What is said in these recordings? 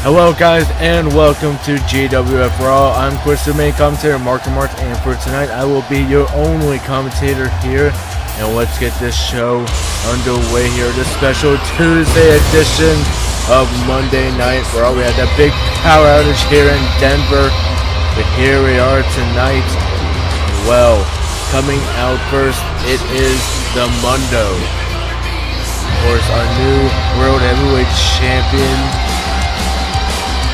Hello guys and welcome to GWF RAW. I'm Chris, the main commentator, Mark, and for tonight I will be your only commentator here. And let's get this show underway here. The special Tuesday edition of Monday Night Raw. We had that big power outage here in Denver, but here we are tonight. Well, coming out first, it is the Mundo. Of course, our new World Heavyweight Champion.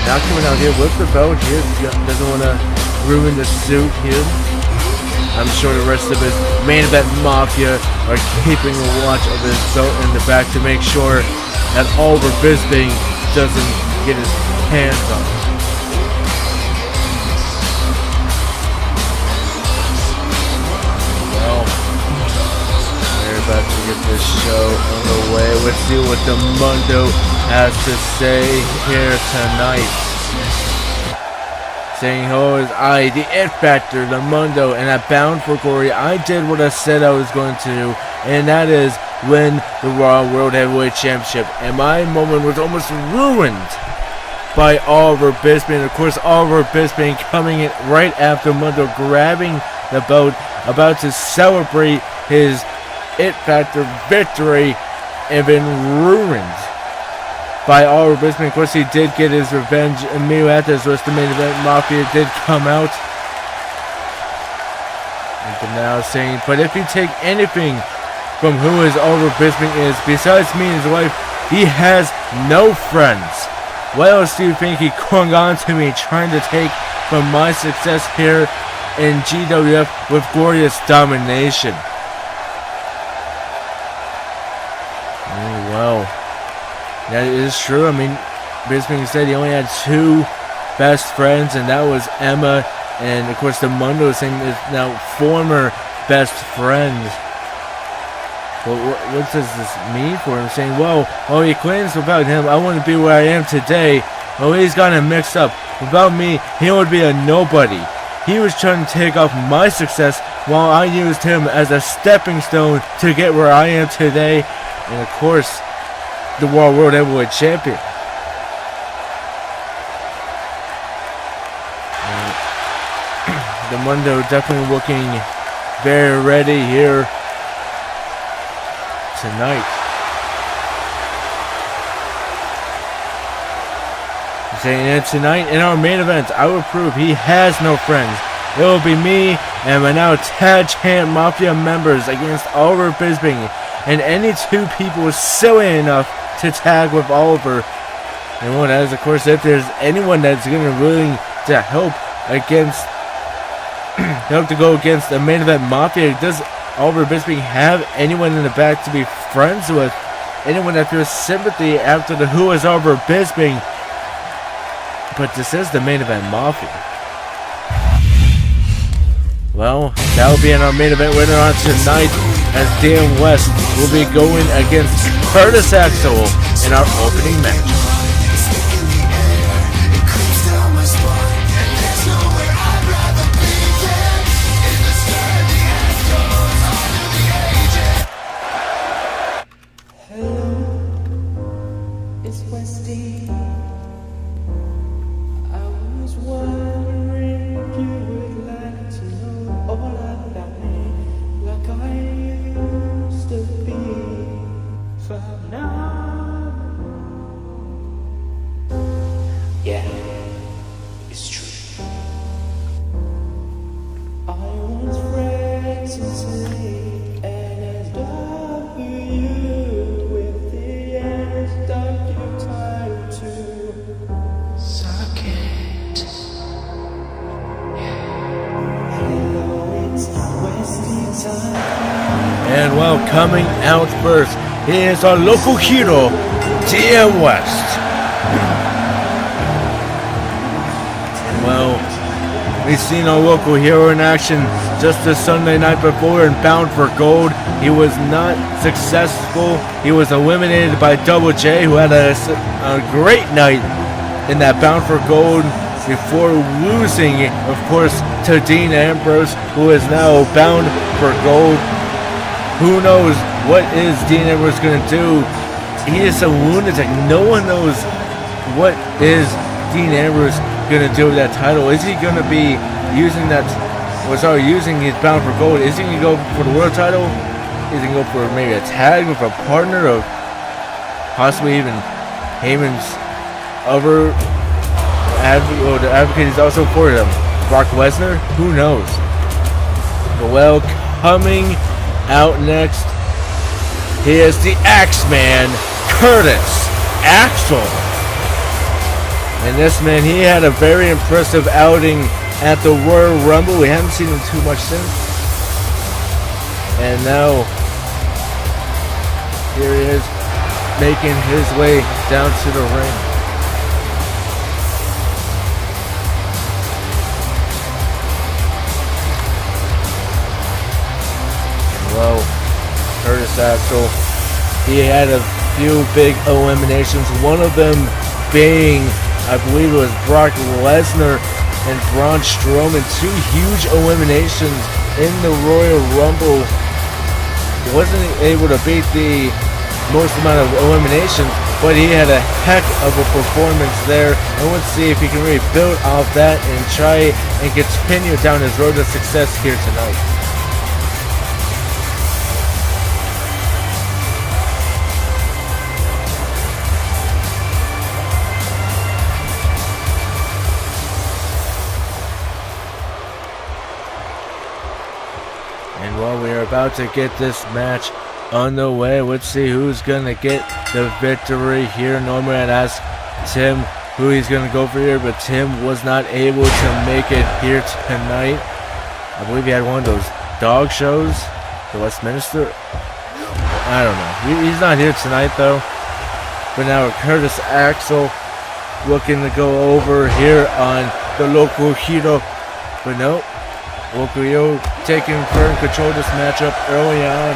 Now coming out here with the belt here, doesn't want to ruin the suit here. I'm sure the rest of his main event mafia are keeping a watch of his belt in the back to make sure that Oliver Bisping doesn't get his hands on it. Well, we're about to get this show underway. Let's see what the Mundo has to say here tonight. Saying hello is I, the It Factor, the Mundo, and at Bound for Glory, I did what I said I was going to do, and that is win the Raw World Heavyweight Championship. And my moment was almost ruined by Oliver Bisping. Of course, Oliver Bisping coming in right after Mundo grabbing the belt, about to celebrate his It Factor victory, and been ruined by Oliver Bisping. Of course, he did get his revenge immediately after his rest of the main event mafia did come out. And now saying, but if you take anything from who his Oliver Bisping is, besides me and his wife, he has no friends. What else do you think he clung on to me, trying to take from my success here in GWF with glorious domination? Well, that is true. I mean, Bisping said he only had two best friends, and that was Emma, and of course the Mundo saying is now former best friends. Well, what does this mean for him? Saying, well, he claims without him I wouldn't be where I am today. Well, he's got it mixed up. Without me, he would be a nobody. He was trying to take off my success while I used him as a stepping stone to get where I am today. And of course, the World Heavyweight Champion. The Mundo definitely looking very ready here tonight. Saying tonight in our main event, I will prove he has no friends. It will be me and my now tag champ mafia members against Oliver Bisping, and any two people silly enough to tag with Oliver. And one as, of course, if there's anyone that's going to be willing to help against, help to go against the main event mafia, does Oliver Bisping have anyone in the back to be friends with? Anyone that feels sympathy after the Who is Oliver Bisping? But this is the main event mafia. Well, that will be in our main event winner on tonight, as Dan West will be going against Curtis Axel in our opening match. And well, coming out first, he is our local hero, DM West. Well, we've seen our local hero in action just the Sunday night before in Bound for Gold. He was not successful. He was eliminated by Double J, who had a great night in that Bound for Gold before losing, of course, to Dean Ambrose, who is now bound for gold. Who knows what is Dean Ambrose going to do? He is a lunatic. No one knows what is Dean Ambrose going to do with that title? Is he going to be using that, using his Bound for Gold? Is he going to go for the world title? Is he going to go for maybe a tag with a partner, or possibly even Heyman's other the advocate is also for him? Brock Lesnar? Who knows? But well, coming out next, he is the Axeman, Curtis Axel. And this man, he had a very impressive outing at the Royal Rumble. We haven't seen him too much since. And now, here he is, making his way down to the ring. Well, Curtis Axel, he had a few big eliminations. One of them being, I believe it was Brock Lesnar and Braun Strowman. Two huge eliminations in the Royal Rumble. He wasn't able to beat the most amount of eliminations, but he had a heck of a performance there. And let's see if he can really build off that and try and continue down his road to success here tonight. And while we are about to get this match on the way, let's see who's going to get the victory here. Normally I'd ask Tim who he's going to go for here, but Tim was not able to make it here tonight. I believe he had one of those dog shows, the Westminster. I don't know. He's not here tonight though. But now Curtis Axel looking to go over here on the local hero. But no. Local hero taking firm control of this matchup early on.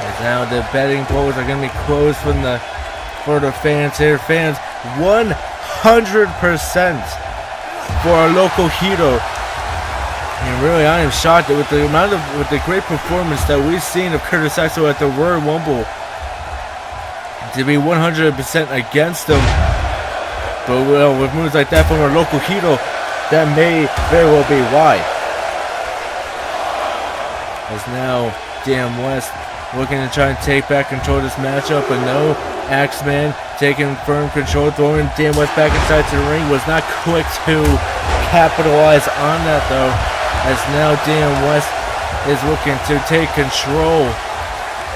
As now the betting polls are going to be closed for the fans here. Fans 100% for our local hero. And really, I am shocked that with the great performance that we've seen of Curtis Axel at the Royal Rumble, to be 100% against him. But well, with moves like that from our local hero, that may very well be why. As now, Dan West looking to try and take back control of this matchup, but no. Axeman taking firm control, throwing Dan West back inside to the ring. Was not quick to capitalize on that though. As now Dan West is looking to take control.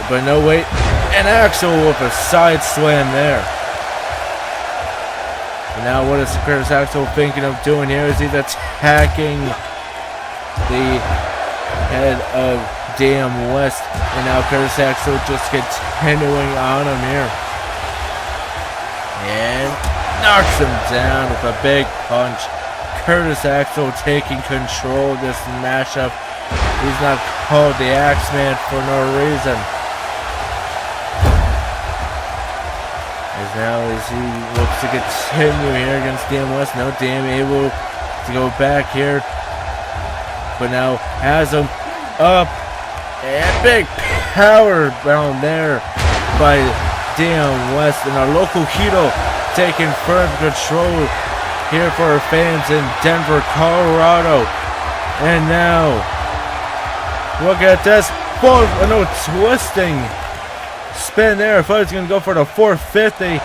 But no, wait. And Axel with a side slam there. And now what is Curtis Axel thinking of doing here? Is he's attacking the head of Dan West. And now Curtis Axel just continuing on him here. And knocks him down with a big punch. Curtis Axel taking control of this matchup. He's not called the Axeman for no reason. Now as he looks to continue here against Dan West. No, Dan able to go back here. But now has him up. And big power bomb there by Dan West. And our local hero taking firm control here for our fans in Denver, Colorado. And now, look at this. No, twisting spin there. I thought he was going to go for the 450.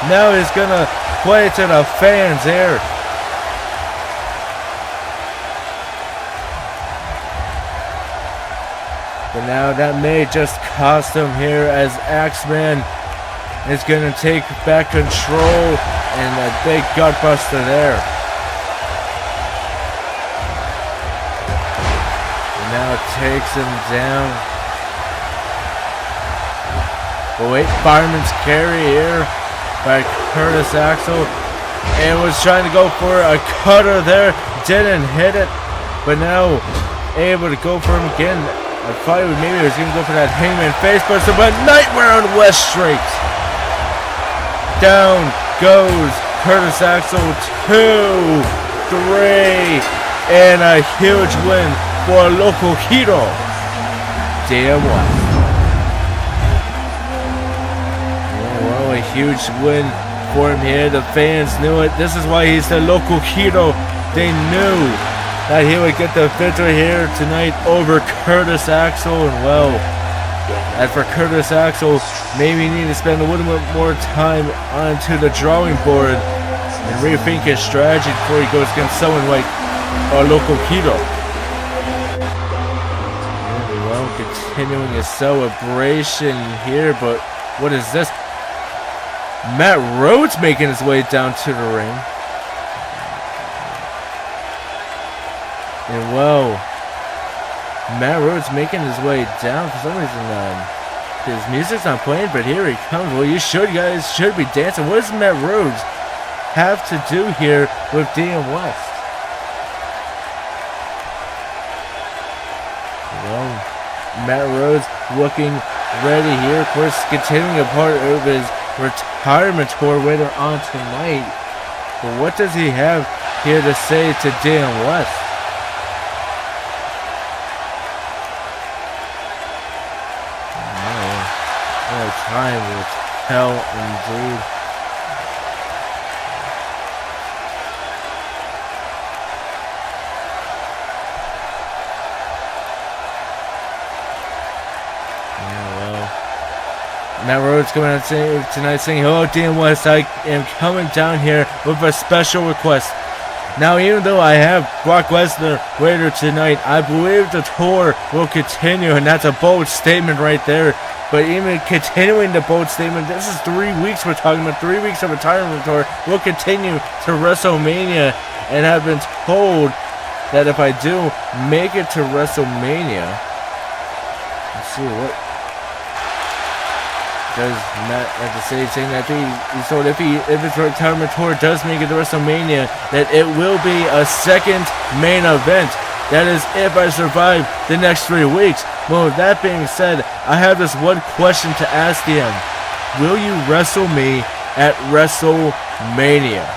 Now he's going to play to the fans here. But now that may just cost him here, as Axeman is going to take back control, and a big gutbuster there. And now takes him down. But wait, fireman's carry here by Curtis Axel. And was trying to go for a cutter there. Didn't hit it. But now able to go for him again. I thought maybe he was going to go for that Hangman facebuster, but Nightmare on West Street. Down goes Curtis Axel. 2, 3. And a huge win for a local hero, Dan West. huge win for him here. The fans knew it. This is why he's the local hero. They knew that he would get the victory here tonight over Curtis AXEL. And well, as for Curtis AXEL, maybe he need to spend a little bit more time onto the drawing board and rethink his strategy before he goes against someone like our local hero. Well, continuing his celebration here, but what is this? Matt Rhodes making his way down to the ring. And well, Matt Rhodes making his way down. For some reason, his music's not playing, but here he comes. Well, you guys should be dancing. What does Matt Rhodes have to do here with DM West? Well, Matt Rhodes looking ready here. Of course, continuing a part of his retirement tour later on tonight. But what does he have here to say to DM West? Time will tell indeed. Yeah, well, Matt Rhodes coming out tonight saying, "Hello, DM West. I am coming down here with a special request. Now, even though I have Brock Lesnar later tonight, I believe the tour will continue," and that's a bold statement right there. But even continuing the bold statement, this is 3 weeks we're talking about, 3 weeks of retirement tour. We'll continue to WrestleMania, and have been told that if I do make it to WrestleMania, let's see what does Matt have to say, saying that he's told if his retirement tour does make it to WrestleMania, that it will be a second main event. That is if I survive the next 3 weeks. Well, with that being said, I have this one question to ask him. Will you wrestle me at WrestleMania?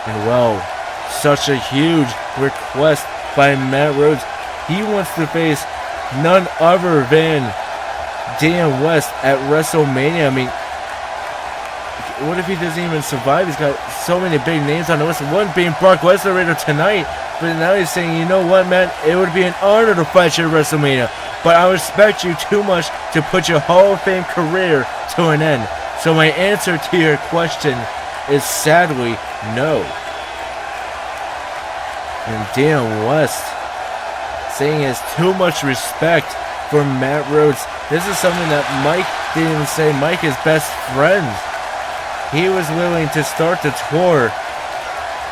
And well, such a huge request by Matt Rhodes. He wants to face none other than DM West at WrestleMania. I mean, what if he doesn't even survive? He's got so many big names on the list. One being Brock Lesnar later tonight. But now he's saying, you know what, man? It would be an honor to fight you at WrestleMania. But I respect you too much to put your Hall of Fame career to an end. So my answer to your question is sadly no. And DM West saying he has too much respect for Matt Rhodes. This is something that Mike didn't even say. Mike is best friends. He was willing to start the tour,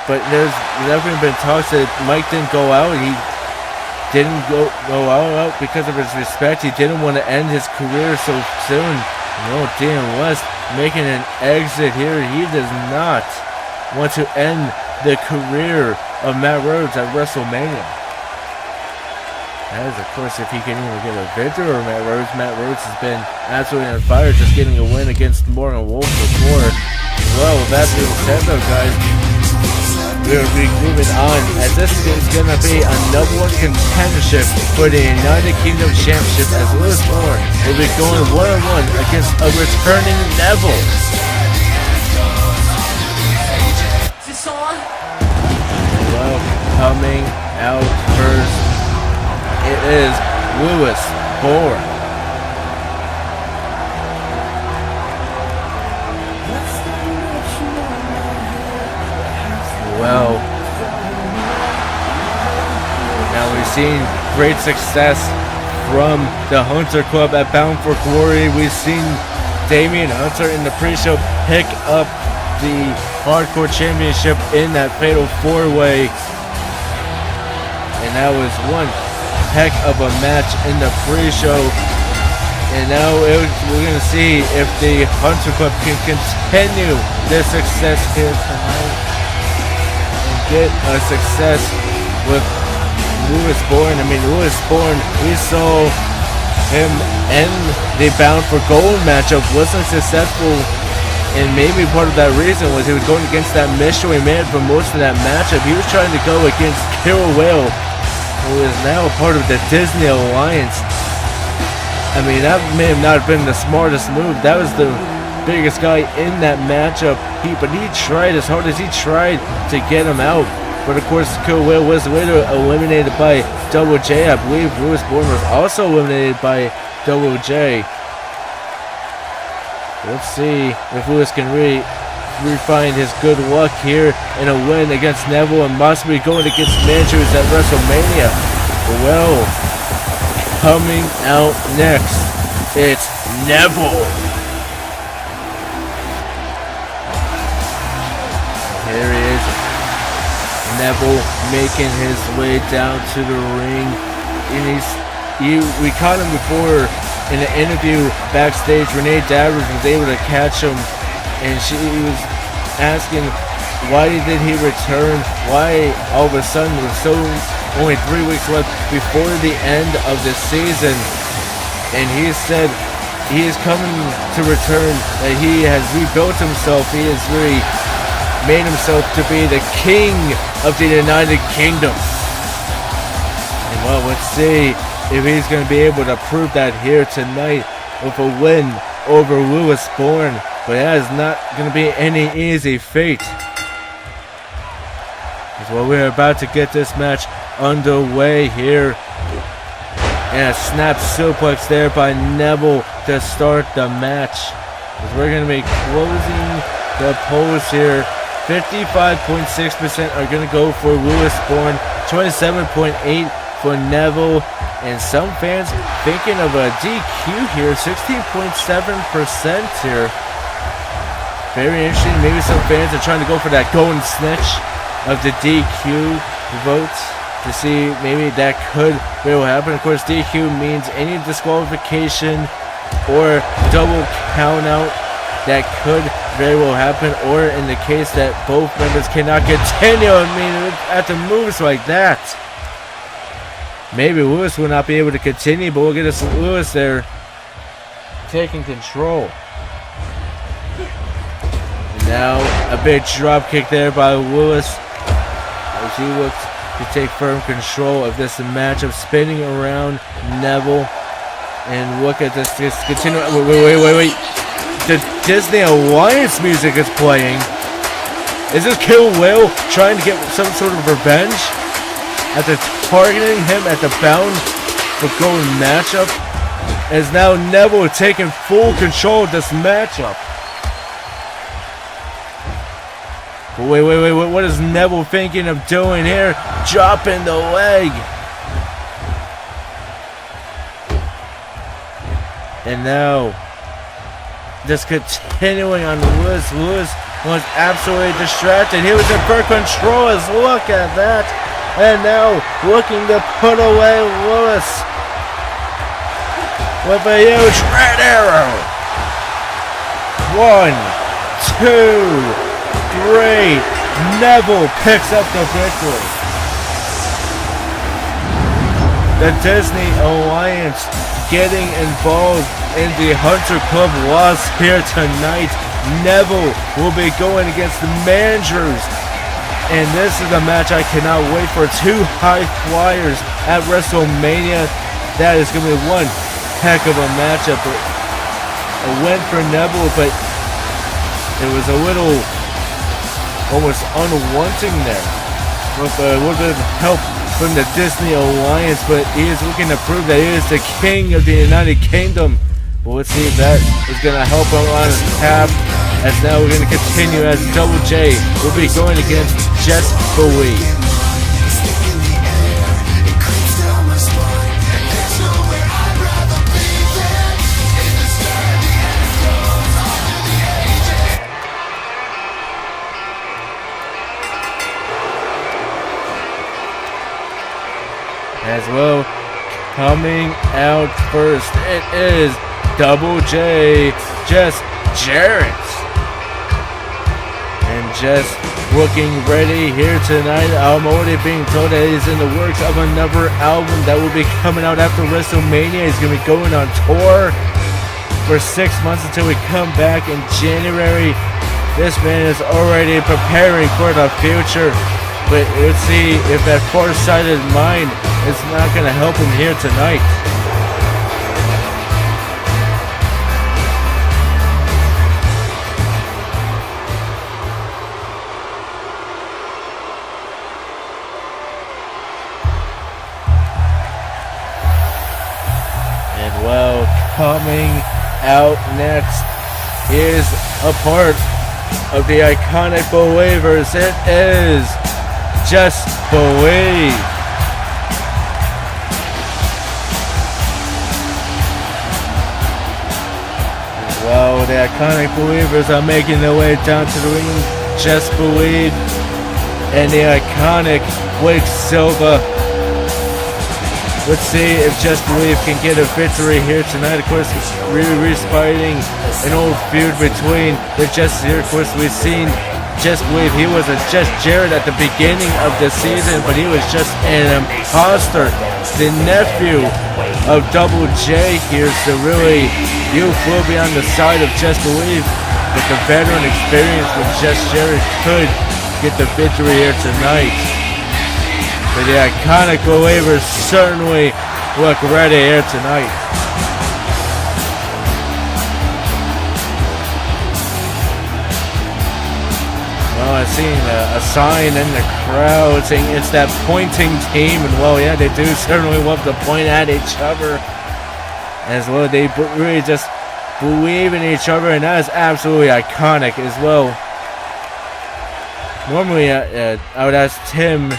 but there's definitely been talks that Mike didn't go out. He didn't go out because of his respect. He didn't want to end his career so soon. No, DM West making an exit here. He does not want to end the career of Matt Rhodes at WrestleMania. That is, of course, if he can even get a victory over Matt Rhodes. Matt Rhodes has been absolutely on fire, just getting a win against Morgan Wolf before. Well, with that being said, though, guys, we'll be moving on, as this is going to be a #1 contendership for the United Kingdom Championship, as Lewis Bourne will be going one-on-one against a returning Neville. Well, coming out first, it is Lewis Bourne. Well, now we've seen great success from the Hunter Club at Bound for Glory. We've seen Damian Hunter in the pre-show pick up the Hardcore Championship in that Fatal 4-Way. And that was one heck of a match in the pre-show. And now we're going to see if the Hunter Club can continue their success here tonight. Get a success with Lewis Bourne. I mean, Lewis Bourne, we saw him end the Bound for Gold matchup, wasn't successful, and maybe part of that reason was he was going against that mystery man for most of that matchup. He was trying to go against Killer Whale, who is now a part of the Disney Alliance. I mean, that may have not been the smartest move. That was the biggest guy in that matchup. But he tried as hard as he tried to get him out. But of course, Will was later eliminated by Double J. I believe Lewis Bourne was also eliminated by Double J. Let's see if Lewis can really refine his good luck here in a win against Neville and possibly going against Manchus at WrestleMania. Well, coming out next, it's Neville. Here he is, Neville making his way down to the ring, and we caught him before in an interview backstage. Renee Davers was able to catch him, and she was asking why did he return, why all of a sudden was so only 3 weeks left before the end of the season, and he said he is coming to return, that he has rebuilt himself, he has really made himself to be the king of the United Kingdom. And well, let's see if he's going to be able to prove that here tonight with a win over Lewis Bourne, but that is not going to be any easy feat. Well, we're about to get this match underway here. And a snap suplex there by Neville to start the match. As we're going to be closing the polls here. 55.6% are going to go for Lewis Bourne, 27.8% for Neville, and some fans thinking of a DQ here, 16.7% here. Very interesting. Maybe some fans are trying to go for that golden snitch of the DQ votes to see maybe that could very well happen. Of course, DQ means any disqualification or double count out that could very well happen, or in the case that both members cannot continue. I mean, after moves like that, maybe Lewis will not be able to continue, but we'll get us Lewis there taking control. And now a big drop kick there by Lewis as he looks to take firm control of this matchup, spinning around Neville. And look at this, just continue. Wait. The Disney Alliance music is playing. Is this Kill Will trying to get some sort of revenge after targeting him at the Bound for Gold matchup? As now Neville taking full control of this matchup. But wait, what is Neville thinking of doing here? Dropping the leg. And now, just continuing on Lewis. Lewis was absolutely distracted. He was in full control. Look at that. And now, looking to put away Lewis with a huge red arrow. 1, 2, 3. Neville picks up the victory. The Disney Alliance getting involved in the Hunter Club loss here tonight. Neville will be going against the Mandrews. And this is a match I cannot wait for. Two high flyers at WrestleMania. That is going to be one heck of a matchup. A win for Neville, but it was a little almost unwanting there. With a little bit of help from the Disney Alliance, but he is looking to prove that he is the king of the United Kingdom. But let's see if that is going to help him on his path. As now we're going to continue as Double J will be going against Jess Bowie. As well, coming out first, it is Double J, Jess Jarrett. And Jess looking ready here tonight. I'm already being told that he's in the works of another album that will be coming out after WrestleMania. He's going to be going on tour for 6 months until we come back in January. This man is already preparing for the future. But let's see if that far-sighted mind is not going to help him here tonight. And well, coming out next is a part of the iconic Believers. It is Just Believe. Well, the iconic Believers are making their way down to the ring. Just Believe and the iconic Blake Silva. Let's see if Just Believe can get a victory here tonight. Of course, really fighting an old feud between the Just here. Of course, we've seen Just Believe. He was a Just Jarrett at the beginning of the season, but he was just an imposter. The nephew of Double J here, so really, youth will be on the side of Just Believe, but the veteran experience with Just Jarrett could get the victory here tonight. But the iconic Believers certainly look ready here tonight. Well, I've seen a sign in the crowd saying it's that pointing team, and well, yeah, they do certainly love to point at each other as well. They really just believe in each other, and that is absolutely iconic as well. Normally, I would ask Tim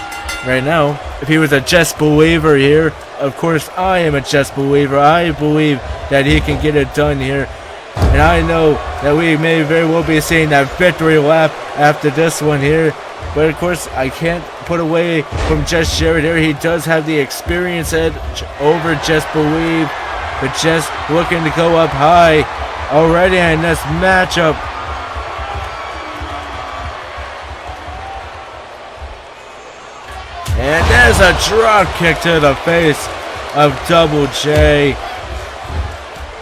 right now if he was a Just Believer here. Of course, I am a Just Believer. I believe that he can get it done here, and I know that we may very well be seeing that victory lap after this one here. But of course, I can't put away from Just Jarrett here. He does have the experience edge over Just Believe, but just looking to go up high already in this matchup. And there's a drop kick to the face of Double J.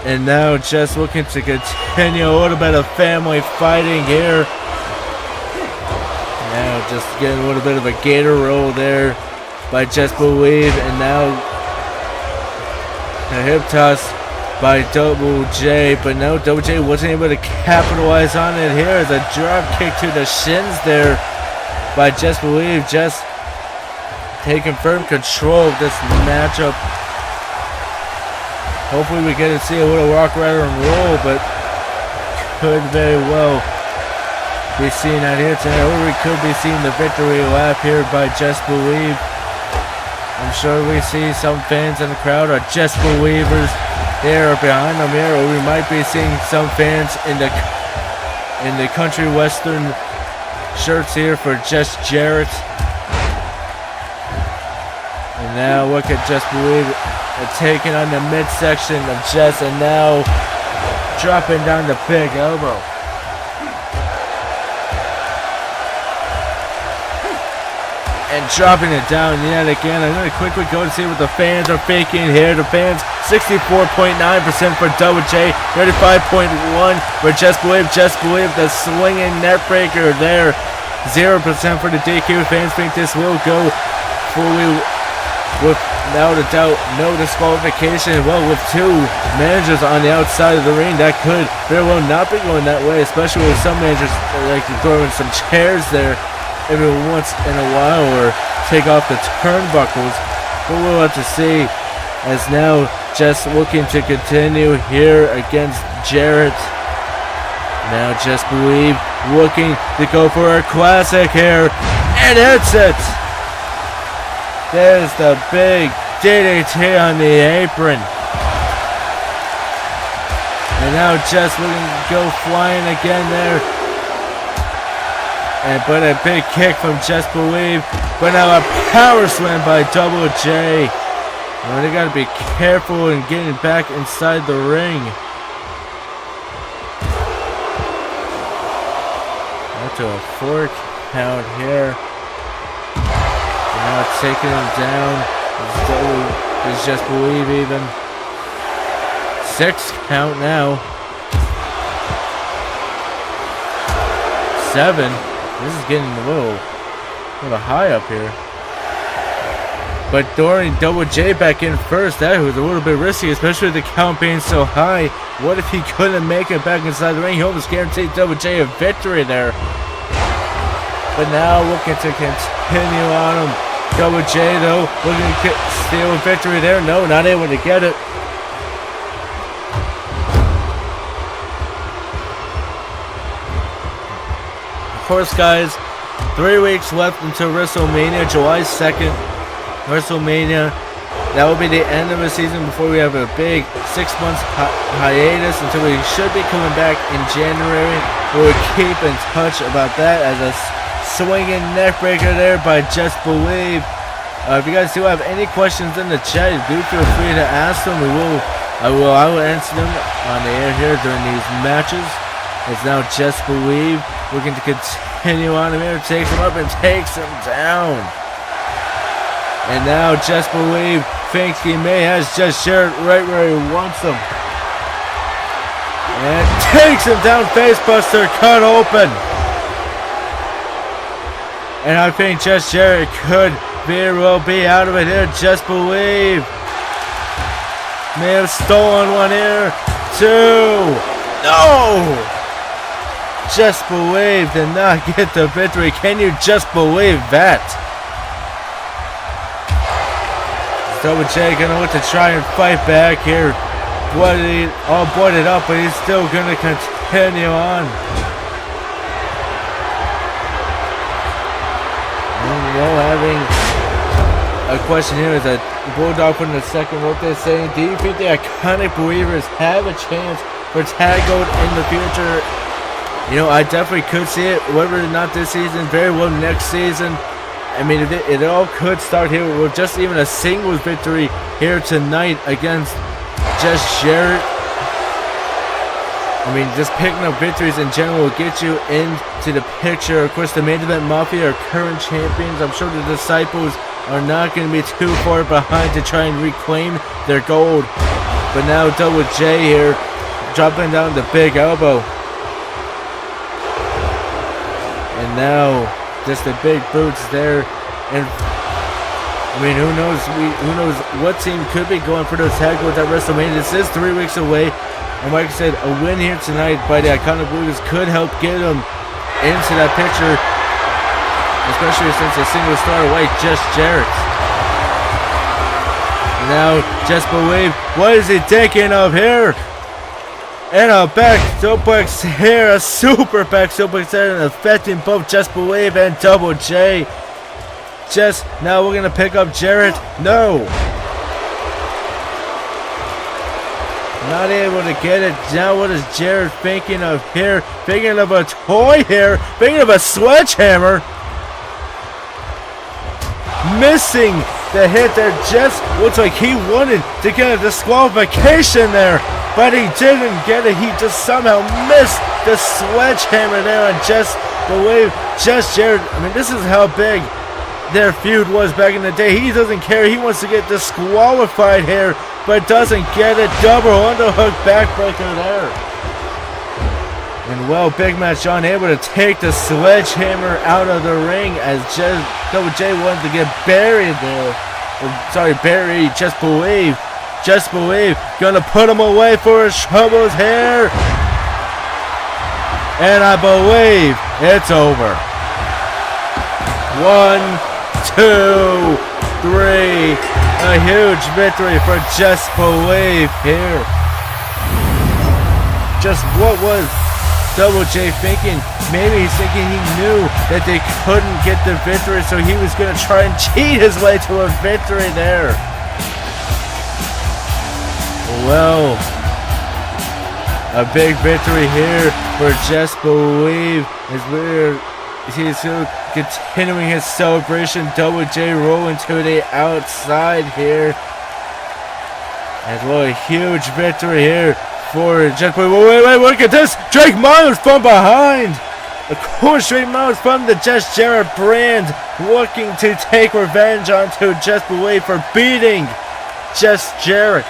And now just looking to continue a little bit of family fighting here. Now just getting a little bit of a gator roll there by Just Believe. And now a hip toss by Double J. But no, Double J wasn't able to capitalize on it here. As a drop kick to the shins there by Just Believe. Just taking firm control of this matchup. Hopefully we get to see a little rock, rattle, and roll, but could very well be seeing that here tonight, or we could be seeing the victory lap here by Just Believe. I'm sure we see some fans in the crowd are Just Believers there behind them here, or we might be seeing some fans in the country western shirts here for Just Jarrett. And now look at Just Believe taking on the midsection of Just, and now dropping down the big elbow. And dropping it down yet again. I'm going to quickly go and see what the fans are faking here. The fans, 64.9% for Double J, 35.1% for Just Believe. Just Believe, the swinging net breaker there. 0% for the DQ. Fans think this will go fully without a doubt, no disqualification. Well, with two managers on the outside of the ring, that could very well not be going that way, especially with some managers like to throw in some chairs there every once in a while, or take off the turnbuckles. But we'll have to see, as now just looking to continue here against Jarrett. Now Just Believe looking to go for a classic here, and hits it. There's the big DDT on the apron. And now Just looking to go flying again there. But a big kick from Just Believe. But now a power slam by Double J. Well, they got to be careful in getting back inside the ring. Up to a 4 count here. Now taking him down. It's Just Believe even. 6 count now. 7. This is getting a little high up here. But throwing Double J back in first, that was a little bit risky, especially with the count being so high. What if he couldn't make it back inside the ring? He almost guaranteed Double J a victory there. But now looking to continue on him. Double J though, looking to steal a victory there. No, not able to get it. course, guys, 3 weeks left until WrestleMania, July 2nd. WrestleMania. That will be the end of the season before we have a big 6 months hiatus until we should be coming back in January. We'll keep in touch about that as a swinging neck breaker there by Just Believe. If you guys do have any questions in the chat, do feel free to ask them. I will answer them on the air here during these matches. It's now Just Believe looking to continue on here, takes him up and takes him down. And now Just Believe thinks he may has Just Jarrett right where he wants him. And takes him down, facebuster cut open. And I think Just Jarrett could very well be out of it here. Just Believe may have stolen one here. 2. No! Just Believe did not get the victory. Can you just believe that? Double J gonna look to try and fight back here. All blooded up, but he's still gonna continue on. And well, having a question here is that Bulldog put in the second rope there saying, do you think the Iconic Believers have a chance for tag gold in the future? You know, I definitely could see it, whether or not this season, very well next season. I mean, it all could start here with just even a singles victory here tonight against Just Jarrett. I mean, just picking up victories in general will get you into the picture. Of course, the Main Event Mafia are current champions. I'm sure the Disciples are not going to be too far behind to try and reclaim their gold. But now Double J here, dropping down the big elbow. And now just the big boots there, and I mean, who knows what team could be going for those tag goals at WrestleMania. This is 3 weeks away, and like I said, a win here tonight by the Iconic Believers could help get them into that picture, especially since a single star like Just Jarrett. Now, Just Believe, what is he thinking of here? And a back suplex here, a super back suplex there, and affecting both Just Believe and Double J. Now we're gonna pick up Jarrett. No, not able to get it. Now what is Jarrett thinking of here? Thinking of a toy here. Thinking of a sledgehammer. Missing the hit there. Just looks like he wanted to get a disqualification there, but he didn't get it. He just somehow missed the sledgehammer there and Just Believe. Just Jarrett, I mean, this is how big their feud was back in the day. He doesn't care. He wants to get disqualified here, but doesn't get it. Double underhook backbreaker there. And well, Big Match John able to take the sledgehammer out of the ring as Double J wanted to get buried there. Buried. Just Believe. Just Believe. Gonna put him away for his troubles here. And I believe it's over. 1, 2, 3. A huge victory for Just Believe here. Just what was Double J thinking? Maybe he's thinking he knew that they couldn't get the victory, so he was going to try and cheat his way to a victory there. Well, a big victory here for Just Believe as he's continuing his celebration. Double J rolling to the outside here. And well, a huge victory here for Just Believe. Wait, look at this! Drake Miles from behind! Of course, Drake Miles from the Just Jarrett brand, looking to take revenge onto Just Believe for beating Just Jarrett.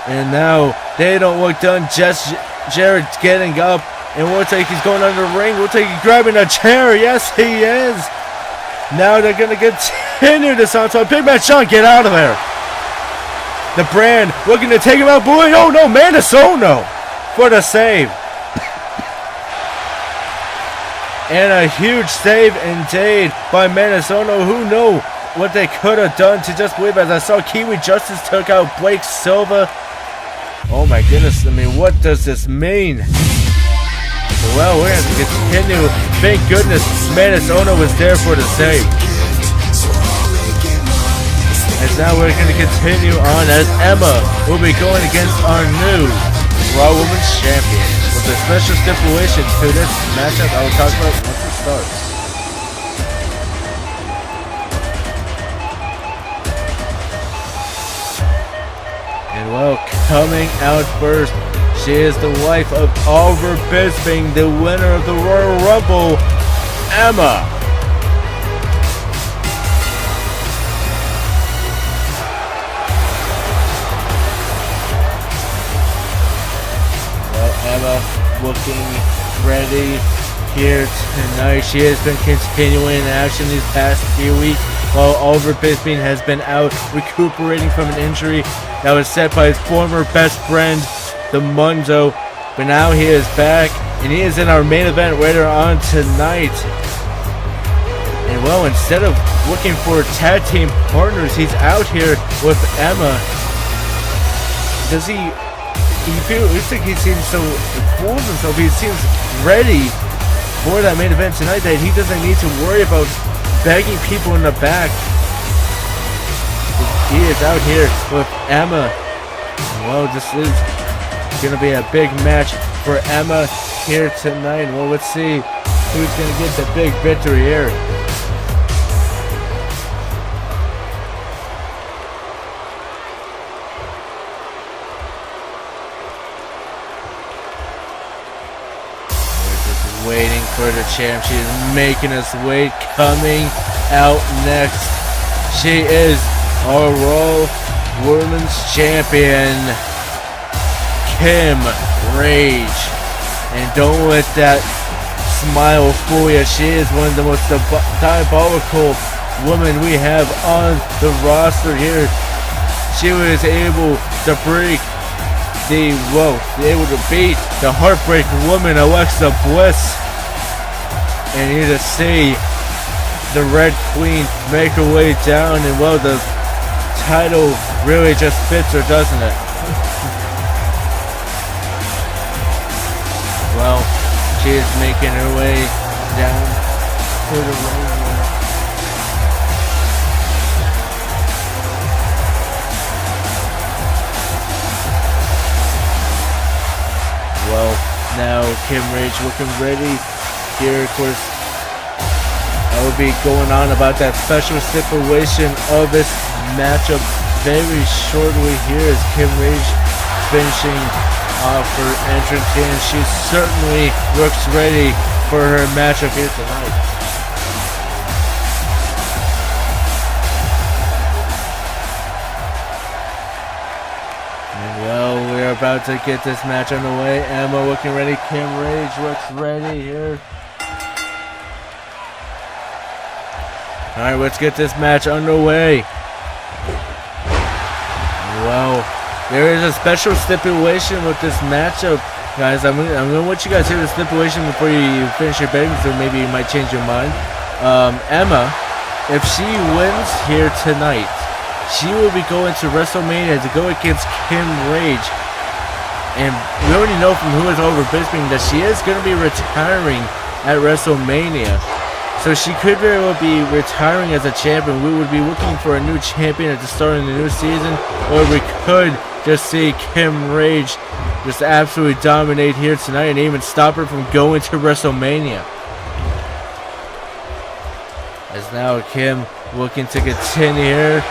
And now they don't look done. Just Jarrett's getting up, and looks like he's going under the ring. Looks like he's grabbing a chair. Yes, he is. Now they're going to continue this on. So Big Man Sean, get out of there. The brand looking to take him out. Boy, oh no, Manisono for the save. And a huge save indeed by Manisono. Who knew what they could have done to Just Believe, as I saw Kiwi Justice took out Blake Silva. Oh my goodness, I mean, what does this mean? Well, we're going to continue. Thank goodness Minnesota was there for the save. And now we're going to continue on as Emma will be going against our new Raw Women's Champion. With a special stipulation to this matchup I will talk about once it starts. And well, coming out first, she is the wife of Oliver Bisping, the winner of the Royal Rumble, Emma. Well, Emma looking ready here tonight. She has been continuing in action these past few weeks, while Oliver Bisping has been out recuperating from an injury that was set by his former best friend, the Mundo, but now he is back and he is in our main event later on tonight. And well, instead of looking for tag team partners, he's out here with Emma. Does he looks like he seems so full of himself. He seems ready for that main event tonight that he doesn't need to worry about begging people in the back. He is out here with Emma. Well, this is going to be a big match for Emma here tonight. Well, let's see who's going to get the big victory here. We're just waiting for the champ. She is making us wait. Coming out next, she is our Raw Women's Champion, Kim Rage. And don't let that smile fool you. She is one of the most diabolical women we have on the roster here. She was able to able to beat the Heartbreak Woman, Alexa Bliss. And you just see the Red Queen make her way down, and well, the title really just fits her, doesn't it? Well, she is making her way down to the ring here. Well, now Kim Rage looking ready here. Of course, I will be going on about that special stipulation of this matchup very shortly here as Kim Rage finishing off her entrance here, and she certainly looks ready for her matchup here tonight. And well, we're about to get this match underway. Emma looking ready, Kim Rage looks ready here. Alright, let's get this match underway. Well, there is a special stipulation with this matchup, guys. I'm gonna let you guys hear the stipulation before you finish your betting, so maybe you might change your mind. Emma, if she wins here tonight, she will be going to WrestleMania to go against Kim Rage. And we already know from who is over Bisping that she is going to be retiring at WrestleMania. So she could very well be retiring as a champion. We would be looking for a new champion at the start of the new season, or we could just see Kim Rage just absolutely dominate here tonight and even stop her from going to WrestleMania. As now Kim looking to continue here.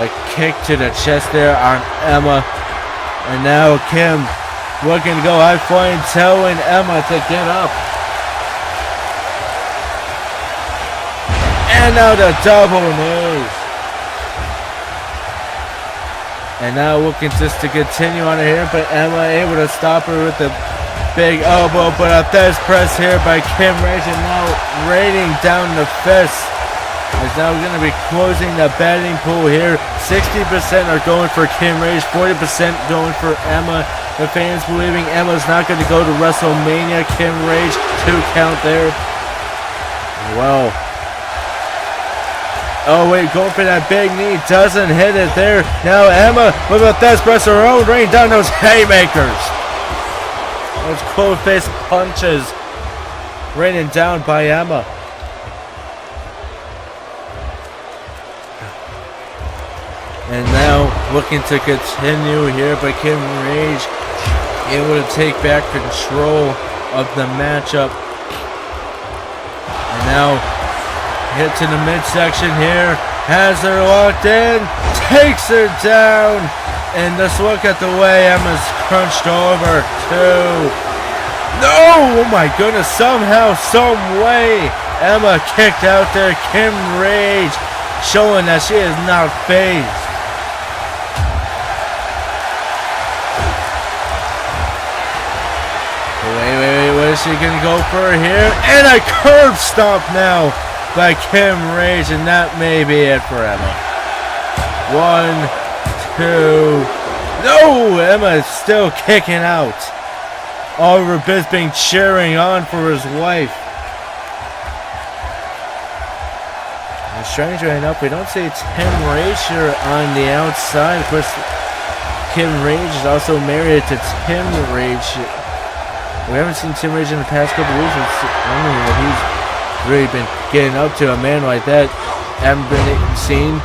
A kick to the chest there on Emma. And now Kim looking to go high flying, telling Emma to get up. And now the double knees. And now looking just to continue on here, but Emma able to stop her with the big elbow, but a fist press here by Kim Rage, and now raining down the fist. Is now going to be closing the betting pool here. 60% are going for Kim Rage, 40% going for Emma. The fans believing Emma's not going to go to WrestleMania. Kim Rage, 2 count there. Well. Oh wait, going for that big knee, doesn't hit it there. Now Emma with a fist press, her own, rain down those haymakers. Those cold face punches raining down by Emma. And now looking to continue here, but Kim Rage able to take back control of the matchup. And now hit to the midsection here. Has her locked in, takes her down, and just look at the way Emma's crunched over too. No! Oh my goodness, somehow, some way, Emma kicked out there. Kim Rage showing that she is not phased. Wait, what is she gonna go for here? And a curb stomp now by Kim Rage, and that may be it for Emma. 1, 2, no! Emma is still kicking out. Oliver Bisping cheering on for his wife. And strangely enough, we don't see Tim Rage here on the outside. Of course, Kim Rage is also married to Tim Rage. We haven't seen Tim Rage in the past couple of weeks. I don't know what he's really been getting up to. A man like that, haven't been seen.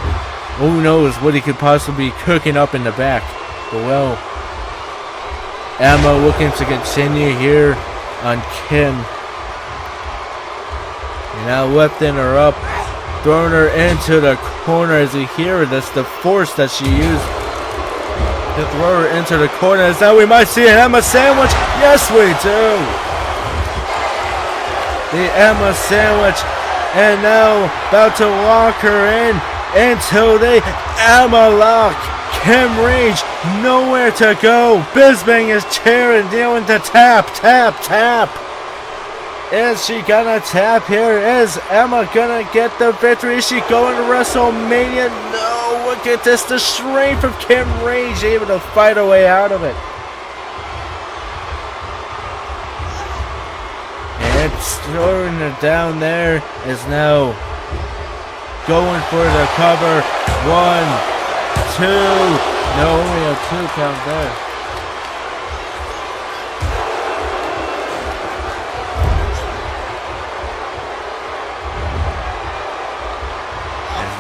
Who knows what he could possibly be cooking up in the back. But well, Emma looking to continue here on Kim. And now lifting her up, throwing her into the corner. As you hear, that's the force that she used to throw her into the corner. As now we might see an Emma sandwich. Yes, we do. The Emma sandwich. And now about to lock her in into the Emma lock. Kim Rage nowhere to go. Bisping is cheering, dealing to tap. Is she gonna tap here? Is Emma gonna get the victory? Is she going to WrestleMania? No, look at this. The strength of Kim Rage, able to fight her way out of it. And throwing her down there is now going for the cover. 1, 2. No, only a 2 count there.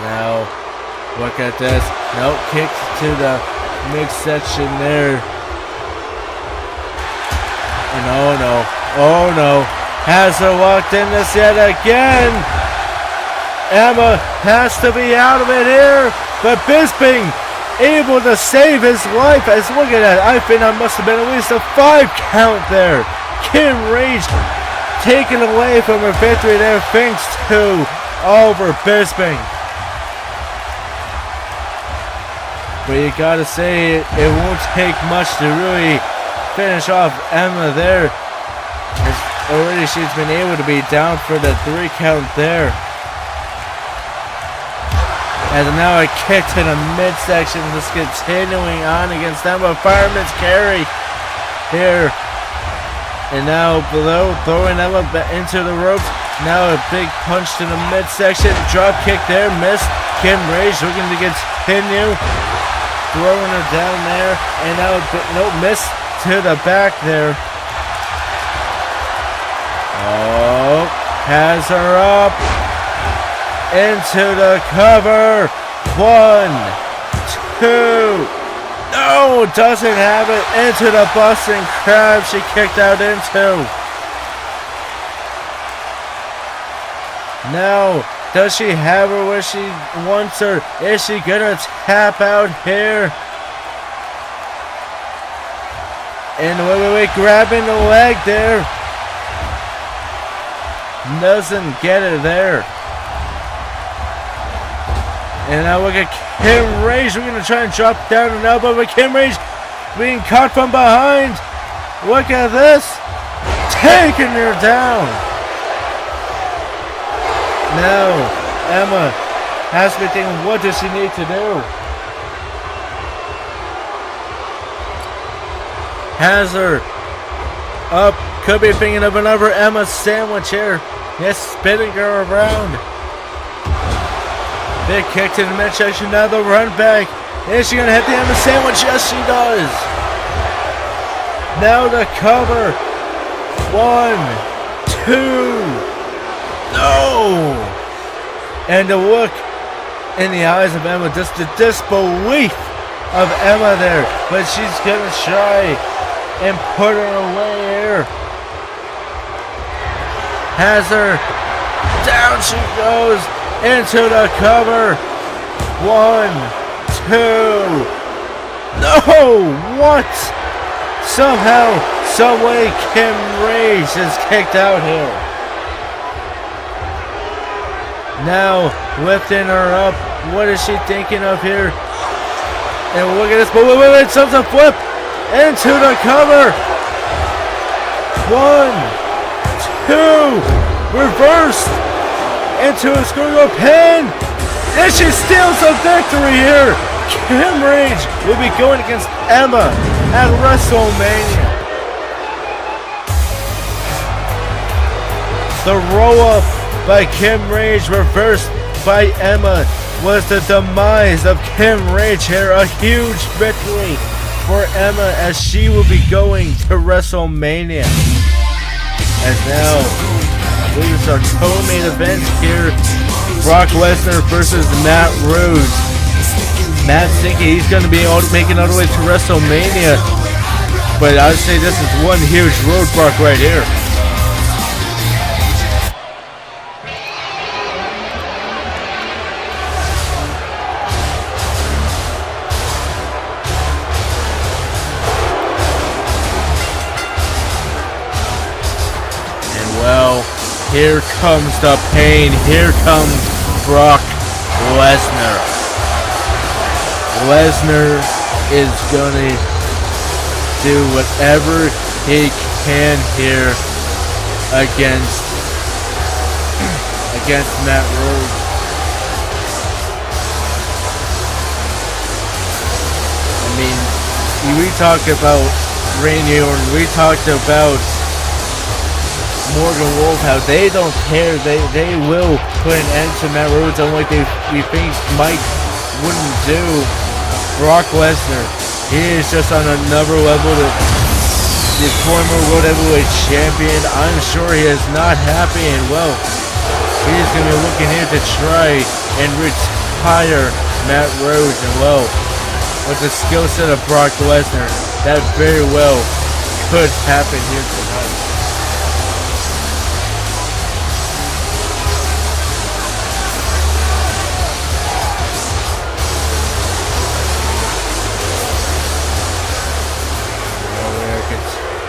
Now, look at this. Nope, kicks to the midsection there. And oh no. Has her locked in this yet again. Emma has to be out of it here. But Bisping able to save his life. As look at that. I think that must have been at least a 5 count there. Kim Rage taken away from her victory there thanks to Oliver Bisping. But you gotta say, it won't take much to really finish off Emma there. As already she's been able to be down for the 3 count there. And now a kick to the midsection, just continuing on against Emma. Fireman's carry here. And now below, throwing Emma into the ropes. Now a big punch to the midsection. Drop kick there, missed. Kim Rage looking to continue. Throwing her down there, and now no miss to the back there. Oh, has her up into the cover. 1, 2. No, doesn't have it. Into the Boston Crab she kicked out into. Now, does she have her where she wants her? Is she gonna tap out here? And wait, grabbing the leg there. Doesn't get it there. And now look at Kim Rage. We're gonna try and drop down an elbow, but Kim Rage being caught from behind. Look at this. Taking her down. Now, Emma has to be thinking, what does she need to do? Has her up. Could be thinking of another Emma sandwich here. Yes, spinning her around. Big kick to the midsection. Now the run back. Is she going to hit the Emma sandwich? Yes, she does. Now the cover. 1, 2. No! And the look in the eyes of Emma, just the disbelief of Emma there. But she's gonna try and put her away here. Has her. Down she goes into the cover. 1, 2. No! What? Somehow, someway, Kim Rage is kicked out here. Now, lifting her up. What is she thinking of here? And look at this. Wait. Something flip into the cover. 1, 2. Reversed into a screw pin. And she steals the victory here. Kim Rage will be going against Emma at WrestleMania. The roll-up by Kim Rage, reversed by Emma, was the demise of Kim Rage here. A huge victory for Emma as she will be going to WrestleMania. As now, this is our co-main event here. Brock Lesnar versus Matt RHOADS. Matt's thinking he's going to be making all the way to WrestleMania. But I would say this is one huge roadblock right here. Well, here comes the pain. Here comes Brock Lesnar. Lesnar is gonna do whatever he can here against Matt RHOADS. I mean, we talked about Randy Orton. We talked about Morgan Wolf, how they don't care, they will put an end to Matt RHOADS, unlike we think Mike wouldn't do. Brock Lesnar, he is just on another level. The former World Heavyweight Champion, I'm sure he is not happy, and well, he's going to be looking here to try and retire Matt RHOADS, and well, with the skill set of Brock Lesnar, that very well could happen here tonight.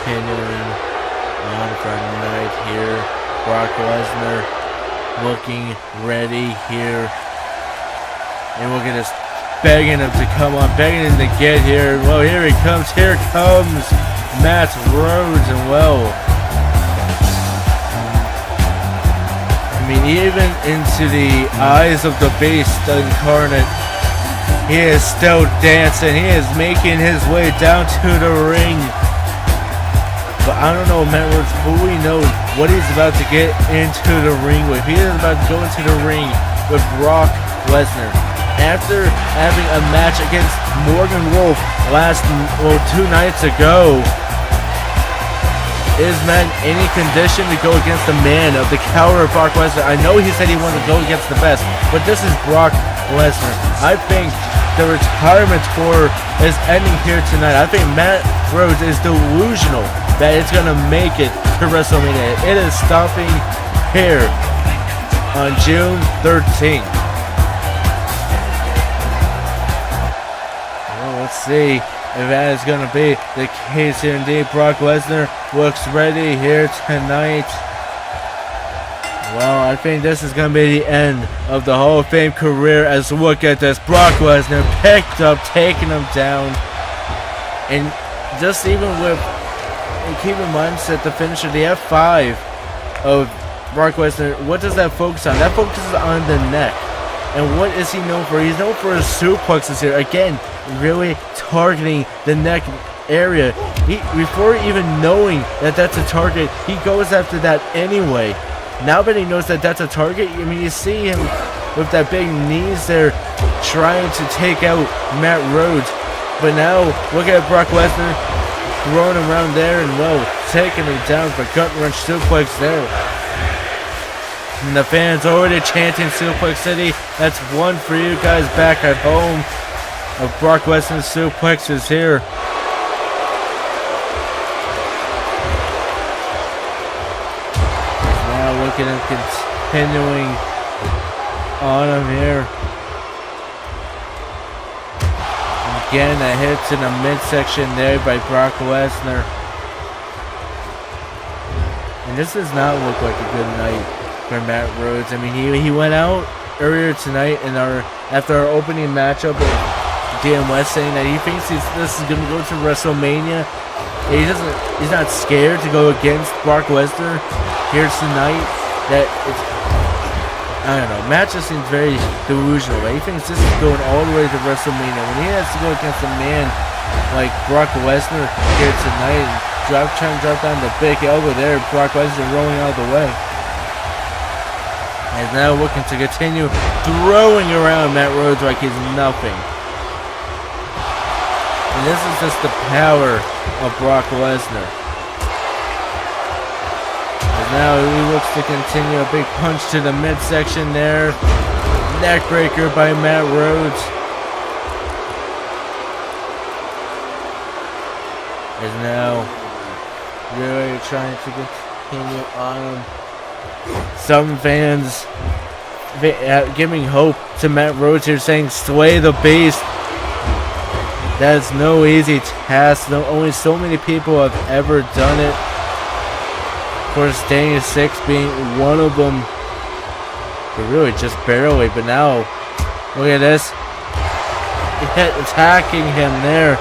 Continuing on Friday night here, Brock Lesnar looking ready here, and look at this, begging him to come on, begging him to get here. Well, here comes Matt RHOADS, and well, I mean, even into the eyes of the Beast incarnate, he is still dancing. He is making his way down to the ring. But I don't know, Matt RHOADS fully knows what he's about to get into the ring with. He is about to go into the ring with Brock Lesnar. After having a match against Morgan Wolf 2 nights ago, is Matt in any condition to go against the man of the caliber of Brock Lesnar? I know he said he wanted to go against the best, but this is Brock Lesnar. I think the retirement tour is ending here tonight. I think Matt RHOADS is delusional that it's going to make it to WrestleMania. It is stopping here on June 13th. Well, let's see if that is going to be the case here indeed. Brock Lesnar looks ready here tonight. Well, I think this is going to be the end of the Hall of Fame career, as look at this. Brock Lesnar picked up, taking him down. And just even with, and keep in mind that the finisher, the F5 of Brock Lesnar, what does that focus on? That focuses on the neck. And what is he known for? He's known for his suplexes here. Again, really targeting the neck area. Before even knowing that that's a target, he goes after that anyway. Now that he knows that that's a target, I mean, you see him with that big knees there trying to take out Matt RHOADS. But now, look at Brock Lesnar throwing him around there, and well, taking him down for gut wrench suplex there. And the fans already chanting Suplex City. That's one for you guys back at home. Of Brock Lesnar's suplexes here. He's now looking at continuing on him here. Again, a hit in the midsection there by Brock Lesnar. And this does not look like a good night for Matt Rhoads. I mean, he went out earlier tonight in after our opening matchup with DMS saying that he thinks this is going to go to WrestleMania. He's not scared to go against Brock Lesnar here tonight. That it's, I don't know. Matt just seems very delusional. He thinks this is going all the way to WrestleMania when he has to go against a man like Brock Lesnar here tonight and trying to drop down the big elbow there. Brock Lesnar rolling out of the way. And now looking to continue throwing around Matt Rhoads like he's nothing. And this is just the power of Brock Lesnar. And now he looks to continue a big punch to the midsection there. Neckbreaker by Matt Rhoads. Is now really trying to continue on him. Some fans giving hope to Matt Rhoads here, saying slay the beast. That's no easy task. Only so many people have ever done it. Of course, Daniel 6 being one of them. But really just barely. But now, look at this. Attacking him there.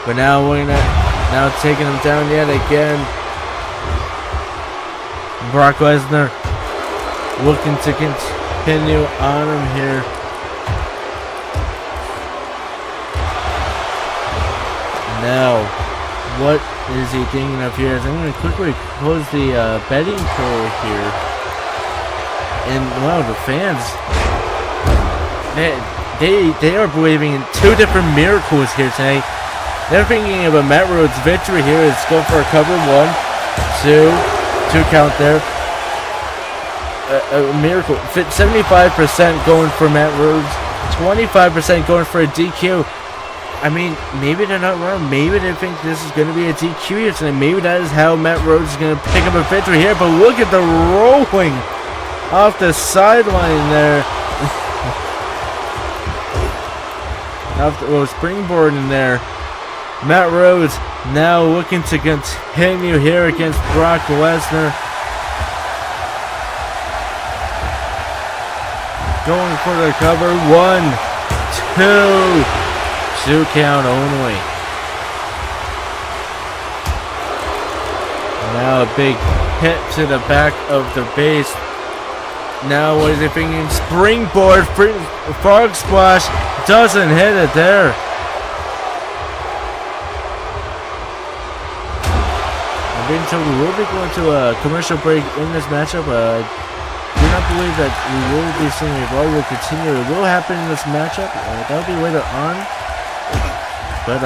But now looking at, now taking him down yet again. Brock Lesnar looking to continue on him here. Now, what is he thinking of here? I'm going to quickly close the betting pool here. And wow, the fans, they are believing in two different miracles here tonight. They're thinking of a Matt Rhoads victory here. Let's go for a cover. 1, 2. Two count there. A miracle. 75% going for Matt Rhoads. 25% going for a DQ. I mean, maybe they're not wrong. Maybe they think this is going to be a DQ here tonight. Maybe that is how Matt Rhoads is going to pick up a victory here. But look at the rolling off the sideline there. Off the springboarding there. Matt Rhoads now looking to continue here against Brock Lesnar. Going for the cover. 1, 2. 2 count only. Now a big hit to the back of the base. Now what is he thinking? Springboard. Frog splash. Doesn't hit it there. So we will be going to a commercial break in this matchup. I do not believe that we will be seeing a RAW will continue. It will happen in this matchup. That will be later on. But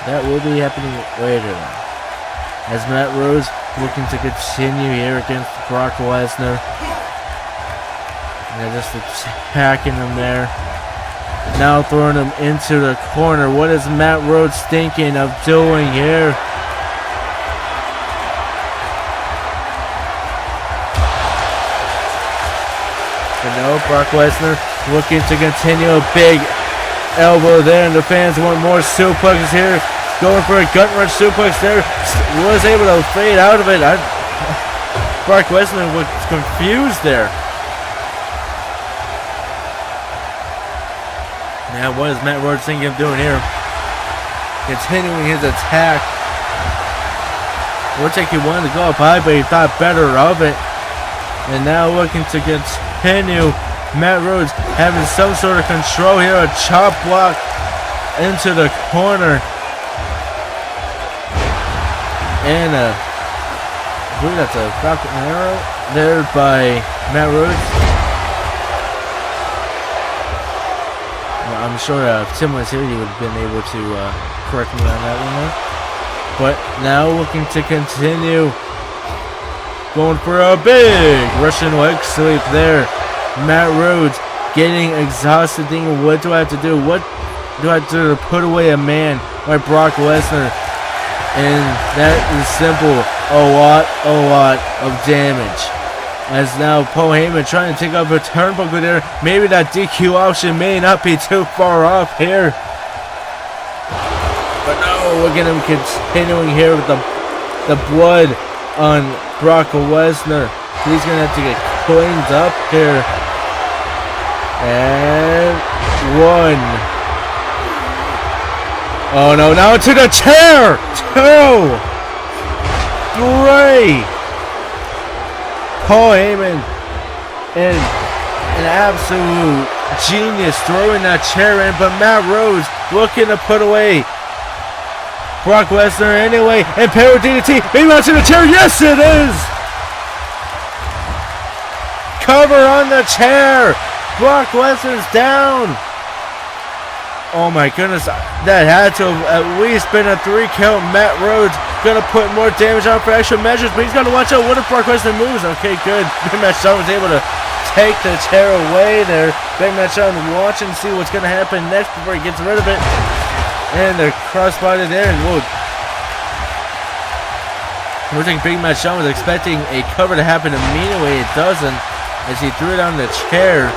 that will be happening later on. As Matt Rhoads looking to continue here against Brock Lesnar. And just attacking him there. Now throwing him into the corner. What is Matt Rhoads thinking of doing here? No, Brock Lesnar looking to continue a big elbow there, and the fans want more suplexes here. Going for a gut wrench suplex there. Was able to fade out of it. Brock Lesnar was confused there. Now, what is Matt Rhoads thinking of doing here? Continuing his attack. Looks like he wanted to go up high, but he thought better of it. And now looking to continue. Matt Rhoads having some sort of control here. A chop block into the corner. And I believe that's a Falcon Arrow there by Matt Rhoads. I'm sure if Tim was here, he would have been able to correct me on that one. But now looking to continue. Going for a big Russian leg sweep there. Matt Rhodes getting exhausted, thinking, what do I have to do? What do I have to do to put away a man like Brock Lesnar? And that is simple. A lot of damage. As now Paul Heyman trying to take up a turnbuckle there. Maybe that DQ option may not be too far off here. But no, look at him continuing here with the blood on Brock Lesnar. He's going to have to get cleaned up here. And 1. Oh no, now to the chair! 2! 3! Paul Heyman and an absolute genius throwing that chair in, but Matt Rhodes looking to put away Brock Lesnar anyway, and Perro DDT, maybe out to the chair, yes it is! Cover on the chair, Brock Lesnar's down. Oh my goodness, that had to have at least been a 3 count. Matt Rhodes gonna put more damage on for extra measures, but he's gonna watch out. What if Brock Lesnar moves? Okay, good. Big Matt Sean was able to take the chair away there. Big Matt Sean watching to see what's gonna happen next before he gets rid of it. And they're crossbody there, and look. I think Big Matt Sean was expecting a cover to happen immediately. It doesn't, as he threw it on the chair.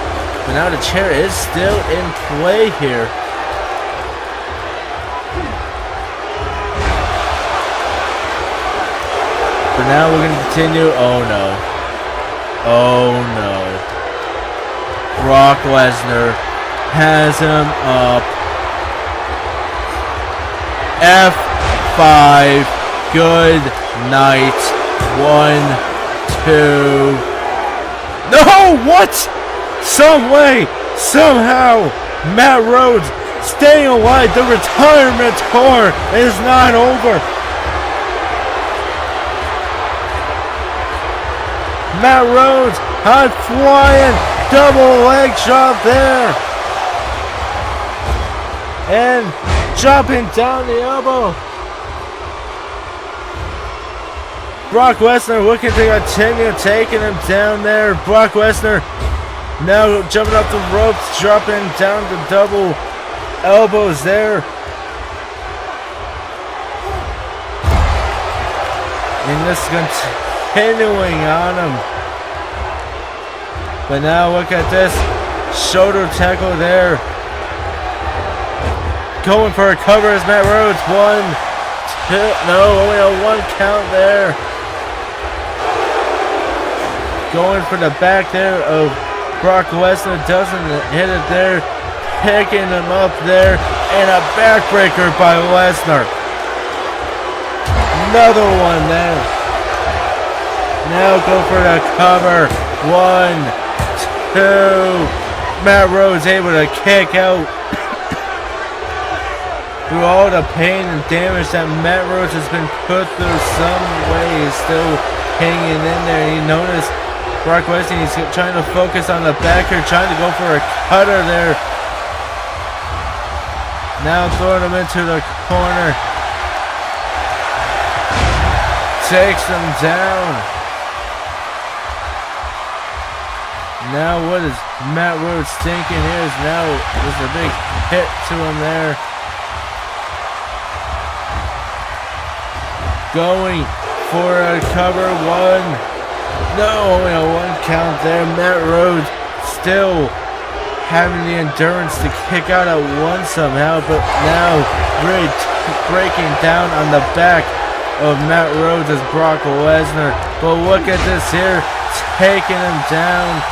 But now the chair is still in play here. But now we're going to continue. Oh no. Oh no. Brock Lesnar has him up. F5. Good night. 1, 2. No! What? Some way, somehow, Matt Rhodes staying alive. The retirement tour is not over. Matt Rhodes high flying double leg drop there. And dropping down the elbow. Brock Lesnar looking to continue taking him down there. Brock Lesnar now jumping up the ropes, dropping down the double elbows there. And this is continuing on him. But now look at this. Shoulder tackle there. Going for a cover as Matt Rhodes. 1, 2, no, only a 1 count there. Going for the back there of Brock Lesnar, doesn't hit it there. Picking him up there. And a backbreaker by Lesnar. Another one there. Now go for the cover. 1, 2. Matt Rhodes able to kick out. Through all the pain and damage that Matt Rhodes has been put through, some way he's still hanging in there. You notice Brock Lesnar, he's trying to focus on the back here, trying to go for a cutter there. Now throwing him into the corner. Takes him down. Now what is Matt Rhodes thinking here is now there's a big hit to him there. Going for a cover. 1. No, only a 1 count there. Matt Rhodes still having the endurance to kick out at 1 somehow, but now really breaking down on the back of Matt Rhodes as Brock Lesnar. But look at this here, taking him down.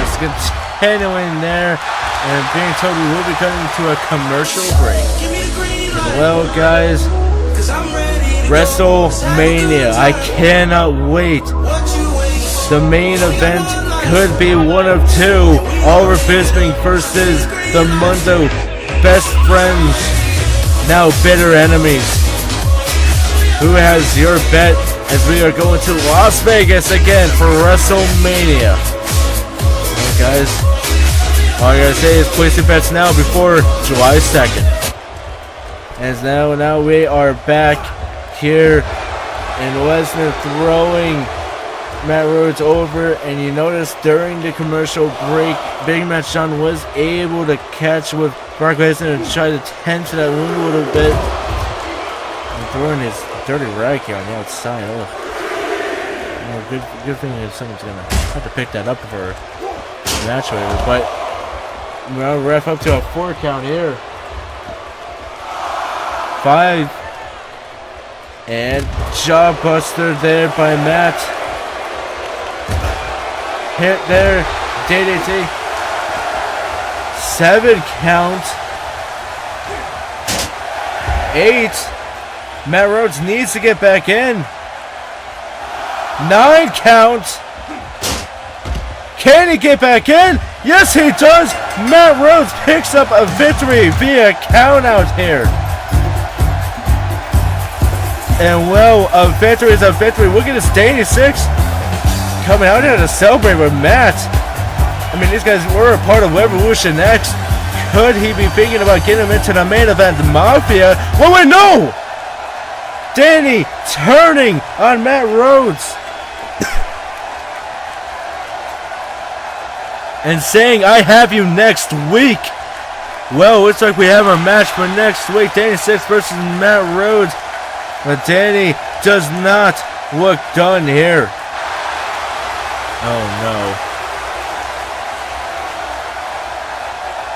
Just continuing there. And being told we will be coming to a commercial break. Well, guys, WrestleMania. I cannot wait. The main event could be one of 2. Oliver Bisping versus the Mundo Best Friends, now bitter enemies. Who has your bet as we are going to Las Vegas again for WrestleMania? guys. All I gotta say is place your bets now before July 2nd. As now we are back here, and Lesnar throwing Matt Rhoads over, and you notice during the commercial break, Big Match John was able to catch with Brock Lesnar and try to tend to that wound a little bit. And throwing his dirty rag here on the outside. Oh, good thing if someone's gonna have to pick that up for a match later. But we'll ref up to a 4 count here. 5. And jawbuster there by Matt. Hit there, DDT. 7 count. 8. Matt Rhoads needs to get back in. 9 count. Can he get back in? Yes, he does. Matt Rhoads picks up a victory via count out here. And well, a victory is a victory. Look at this, Danny 6 coming out here to celebrate with Matt. I mean, these guys were a part of Revolution X. Could he be thinking about getting him into the main event, Mafia? Well, wait, no! Danny turning on Matt Rhoads and saying, I have you next week. Well, looks like we have our match for next week. Danny 6 versus Matt Rhoads. But Danny does not look done here. Oh no.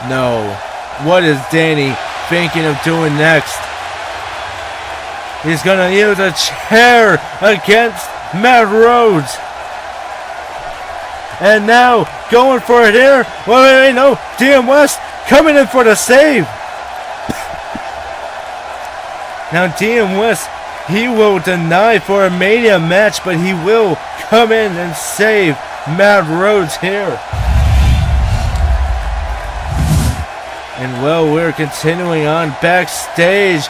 No. What is Danny thinking of doing next? He's gonna use a chair against Matt Rhoads. And now going for it here. Wait, no. DM West coming in for the save. Now DM West, he will deny for a Mania match, but he will come in and save Matt Rhoads here. And well, we're continuing on backstage.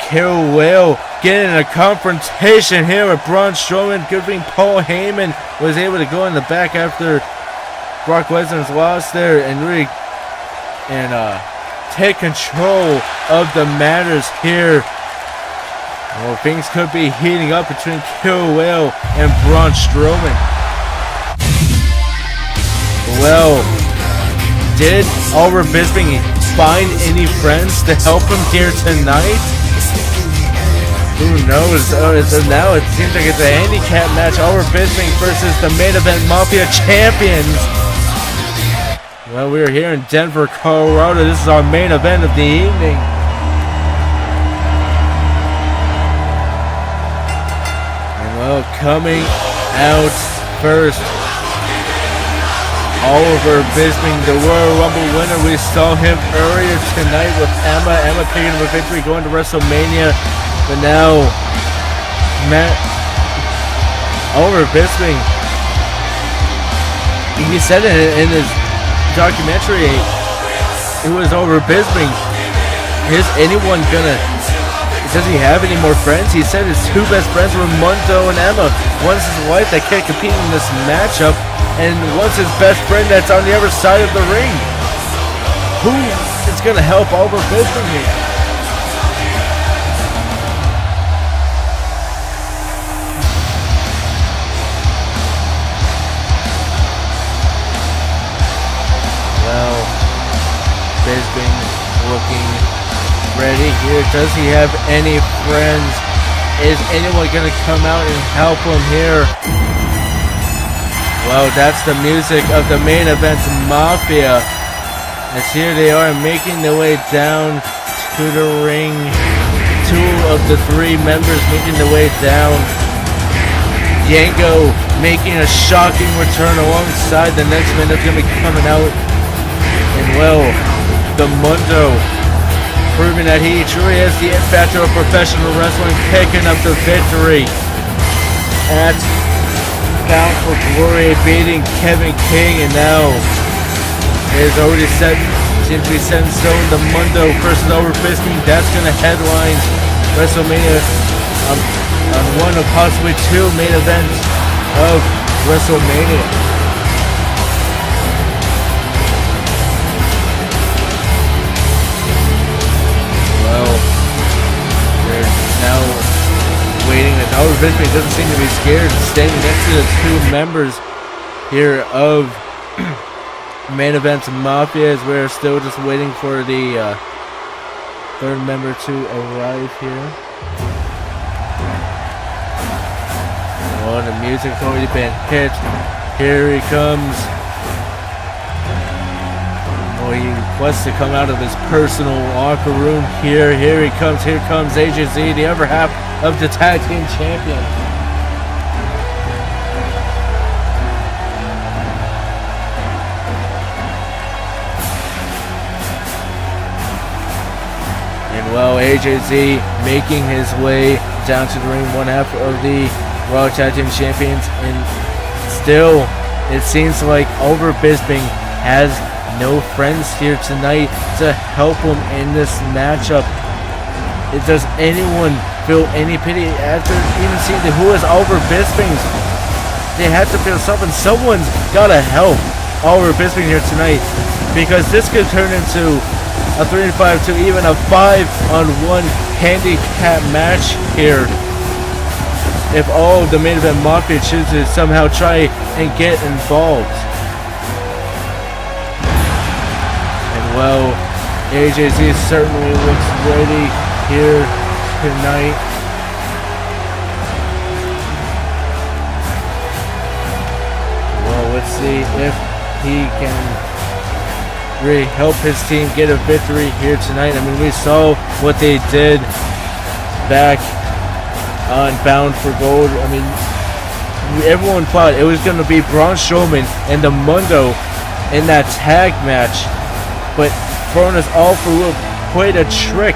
Carol Whale getting a confrontation here with Braun Strowman. Good thing Paul Heyman was able to go in the back after Brock Lesnar's loss there and really take control of the matters here. Well, things could be heating up between Carol Whale and Braun Strowman. Well, did Oliver Bisping find any friends to help him here tonight? Who knows? So now it seems like it's a handicap match. Oliver Bisping versus the main event Mafia champions. Well, we're here in Denver, Colorado. This is our main event of the evening. And well, coming out first, Oliver Bisping, the Royal Rumble winner. We saw him earlier tonight with Emma. Emma picking up a victory going to WrestleMania. But now, Oliver Bisping, he said it in his documentary, it was Oliver Bisping. Is anyone gonna, does he have any more friends? He said his 2 best friends were Mundo and Emma. One's his wife that can't compete in this matchup, and one's his best friend that's on the other side of the ring. Who is gonna help Oliver Bisping here? Bisping looking ready here. Does he have any friends? Is anyone going to come out and help him here? Well, that's the music of the main event Mafia. As here they are making their way down to the ring. 2 of the 3 members making their way down. Yango making a shocking return alongside the next man that's going to be coming out. And well, the Mundo proving that he truly has the it factor of professional wrestling, picking up the victory at Bound for Glory, beating Kevin King. And now it is already set, seems to be set in stone, the Mundo versus Oliver Bisping. That's going to headline WrestleMania on one of possibly 2 main events of WrestleMania. Albert Bisping doesn't seem to be scared, standing next to the two members here of Main Event Mafia, as we're still just waiting for the third member to arrive here. Oh, the music's already been hit. Here he comes. Oh, he requests to come out of his personal locker room here. Here he comes. Here comes AJZ, the other half of the tag team champion. And well, AJZ making his way down to the ring, one half of the Raw Tag Team Champions, and still it seems like Oliver Bisping has no friends here tonight to help him in this matchup. Does anyone feel any pity after even seeing who is Oliver Bisping? They have to feel something. Someone's gotta help Oliver Bisping here tonight, because this could turn into a 3-5 to even a 5-on-1 handicap match here if all of the Main Event Mafia choose to somehow try and get involved. And well, AJZ certainly looks ready here tonight. Well, let's see if he can really help his team get a victory here tonight. I mean, we saw what they did back on Bound for Gold. I mean, everyone thought it was going to be Braun Strowman and the Mundo in that tag match, but throwing us all for a loop. Quite a trick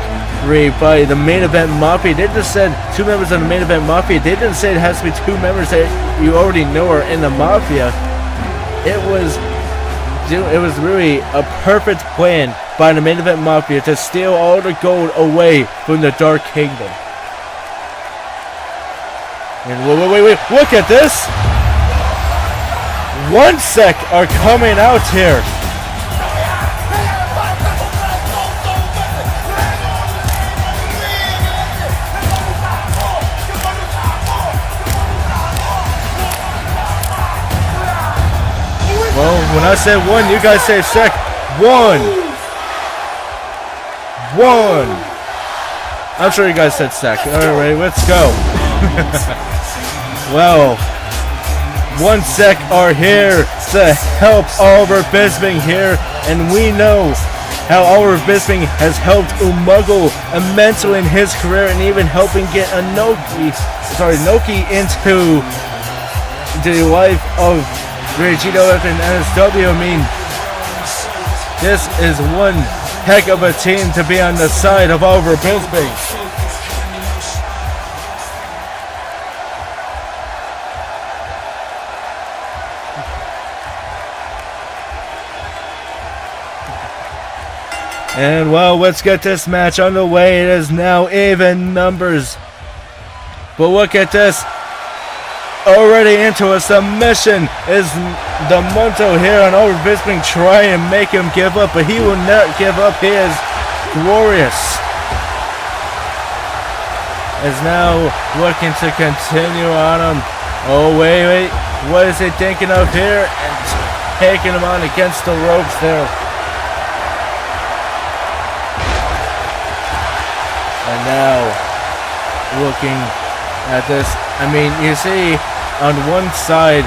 by the Main Event Mafia. They just said two members of the Main Event Mafia. They didn't say it has to be two members that you already know are in the Mafia. It was really a perfect plan by the Main Event Mafia to steal all the gold away from the Dark Kingdom. And wait, look at this! 1 sec are coming out here. Well, when I say one, you guys say sec. One. I'm sure you guys said sec. Alright, let's go. Well, 1 sec are here to help Oliver Bisping here, and we know how Oliver Bisping has helped Umago immensely in his career, and even helping get Noki into the life of GWF and NSW. I mean, this is one heck of a team to be on the side of Oliver Bisping. And well, let's get this match underway. It is now even numbers. But look at this. Already into a submission is the Mundo here on Oliver Bisping, trying to make him give up, but he will not give up. He is glorious. Is now looking to continue on him. Oh, wait. What is he thinking of here? And taking him on against the ropes there. And now, looking at this, I mean, you see, on one side,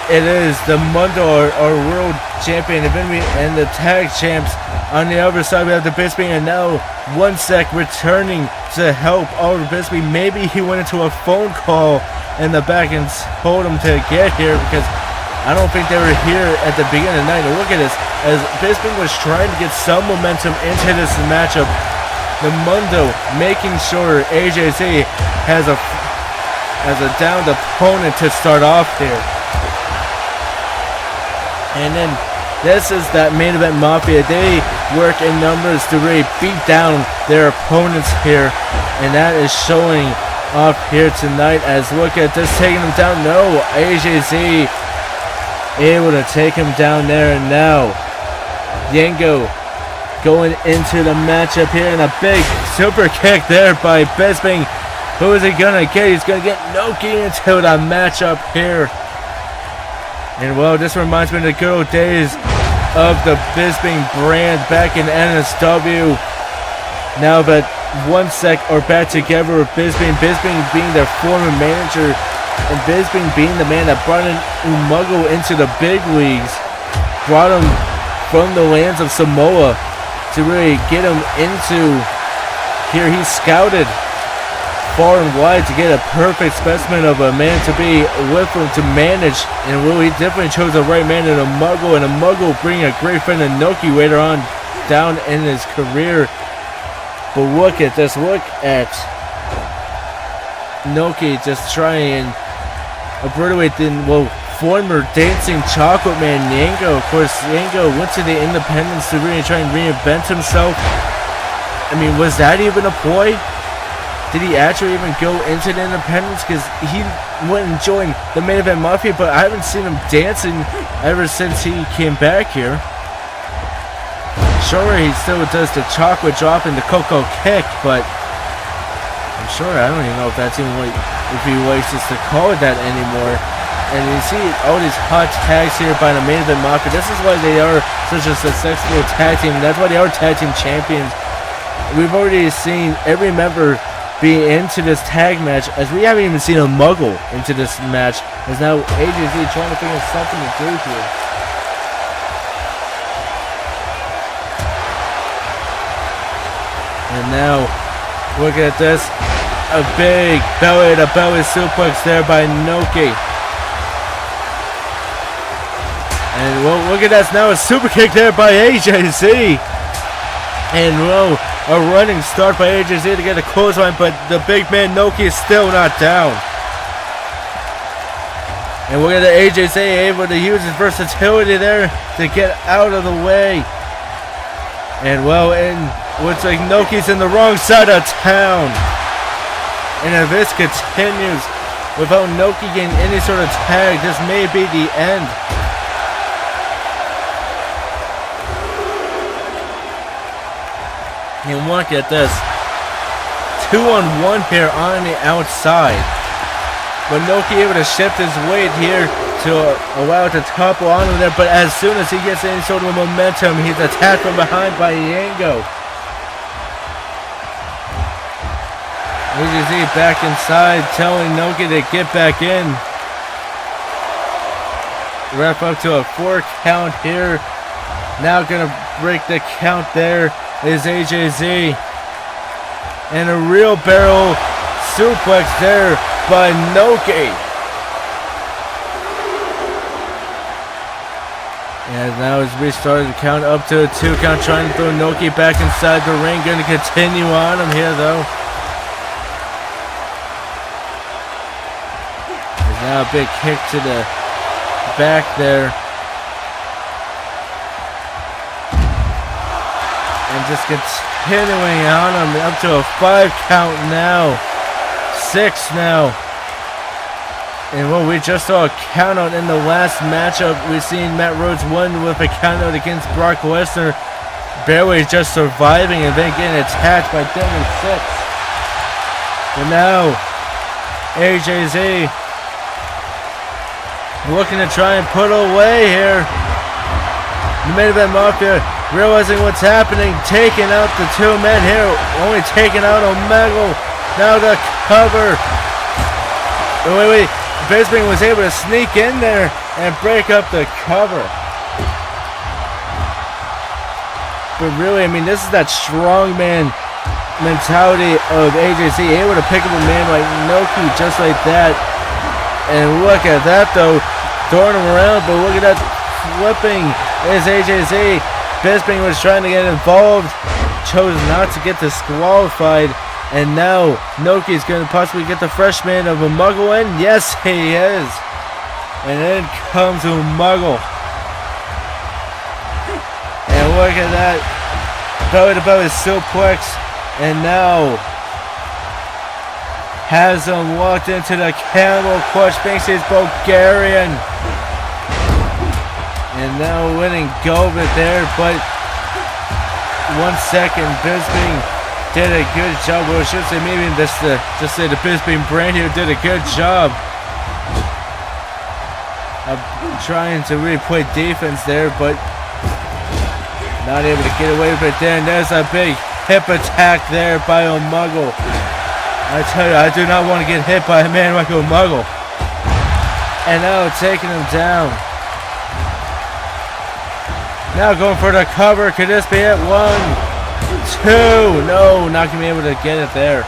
it is the Mundo, our world champion, and the tag champs. On the other side, we have the Bisping, and now 1 sec returning to help Oliver Bisping. Maybe he went into a phone call in the back and told him to get here, because I don't think they were here at the beginning of the night. And look at this, as Bisping was trying to get some momentum into this matchup, the Mundo making sure AJZ has a downed opponent to start off there. And then this is that Main Event Mafia. They work in numbers to really beat down their opponents here, and that is showing off here tonight. As look at this, taking him down. No, AJZ able to take him down there, and now Yango going into the matchup here, and a big super kick there by Bisping. Who is he gonna get? He's gonna get Noki into the matchup here. And well, this reminds me of the good old days of the Bisping brand back in NSW. Now that one sec are back together with Bisping being their former manager, and Bisping being the man that brought in Umago into the big leagues, brought him from the lands of Samoa to really get him into here. He scouted far and wide to get a perfect specimen of a man to be with him to manage, and well, he definitely chose the right man in Umago, and Umago bringing a great friend in Noki later on down in his career. But look at this, look at Noki just trying and obliterate the, well, former Dancing Chocolate Man Yango. Of course, Yango went to the independents to really try and reinvent himself. I mean, was that even a ploy? Did he actually even go into the independents? Because he went and joined the Main Event Mafia, but I haven't seen him dancing ever since he came back here. Sure, he still does the chocolate drop and the cocoa kick, but I'm sure, I don't even know if that's even what, if he likes us to call it that anymore. And you see all these hot tags here by the Main Event Mafia. This is why they are such a successful tag team. That's why they are tag team champions. We've already seen every member be into this tag match, as we haven't even seen a Muggle into this match, as now AJZ trying to figure something to do here. And now, look at this. A big belly-to-belly suplex there by Noki. And well, look at that. Now a super kick there by AJZ. And well, a running start by AJZ to get a clothesline, but the big man Noki is still not down. And look at the AJZ able to use his versatility there to get out of the way. And well, and looks like Noki's in the wrong side of town. And if this continues without Noki getting any sort of tag, this may be the end. And look at this. 2-on-1 here on the outside. But Noki able to shift his weight here to allow it to topple on him there. But as soon as he gets any sort of momentum, he's attacked from behind by Yango. AJZ back inside, telling Noki to get back in. Ref up to a 4 count here. Now gonna break the count there is AJZ. And a real barrel suplex there by Noki. And now it's restarted the count up to a 2 count, trying to throw Noki back inside the ring. Gonna continue on him here though. Now a big kick to the back there. And just continuing on him up to a 5 count now. 6 now. And well, we just saw a count out in the last matchup. We've seen Matt Rhodes win with a count out against Brock Lesnar. Barely just surviving and then getting attacked by Devin 6. But now, AJZ looking to try and put away here. The Main Event Mafia realizing what's happening, taking out the 2 men here, only taking out Omegle. Now the cover. Wait. Bisping was able to sneak in there and break up the cover. But really, I mean, this is that strongman mentality of AJZ, able to pick up a man like Noki just like that. And look at that though, throwing him around, but look at that flipping is AJZ. Bisping was trying to get involved, chose not to get disqualified, and now Noki is going to possibly get the freshman of Umago in. Yes, he is. And in comes Umago. And look at that, belly to belly suplex, and now has him walked into the camel clutch, thinks he's Bulgarian. And now winning Govit there, but 1 second, Bisping did a good job. Well, I should say maybe just say the Bisping brand here did a good job of trying to really play defense there, but not able to get away with it. Then there's a big hip attack there by Umuggle. I tell you, I do not want to get hit by a man like Umuggle. And now taking him down. Now going for the cover. Could this be it? 1, 2. No, not going to be able to get it there.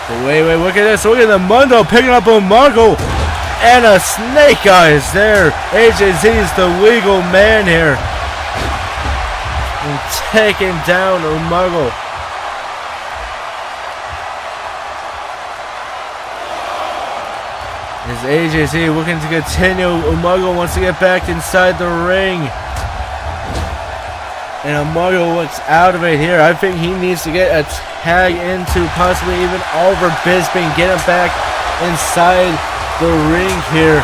But wait, look at this. Look at the Mundo picking up Umuggle. And a snake eyes there. AJZ is the legal man here. And taking down Umuggle. Is AJZ looking to continue. Umuggle wants to get back inside the ring. And Umuggle looks out of it here. I think he needs to get a tag into possibly even Oliver Bisping. Get him back inside the ring here.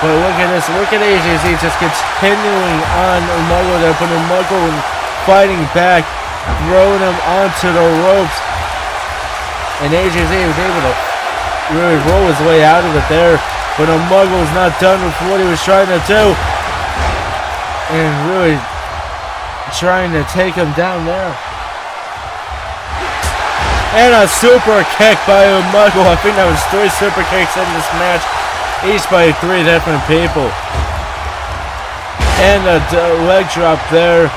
But look at this. Look at AJZ just continuing on Umuggle there. But Umuggle fighting back. Throwing him onto the ropes. And AJZ was able to really roll his way out of it there, but Umuggle was not done with what he was trying to do, and really trying to take him down there. And a super kick by Umuggle. I think that was 3 super kicks in this match, each by 3 different people. And a leg drop there,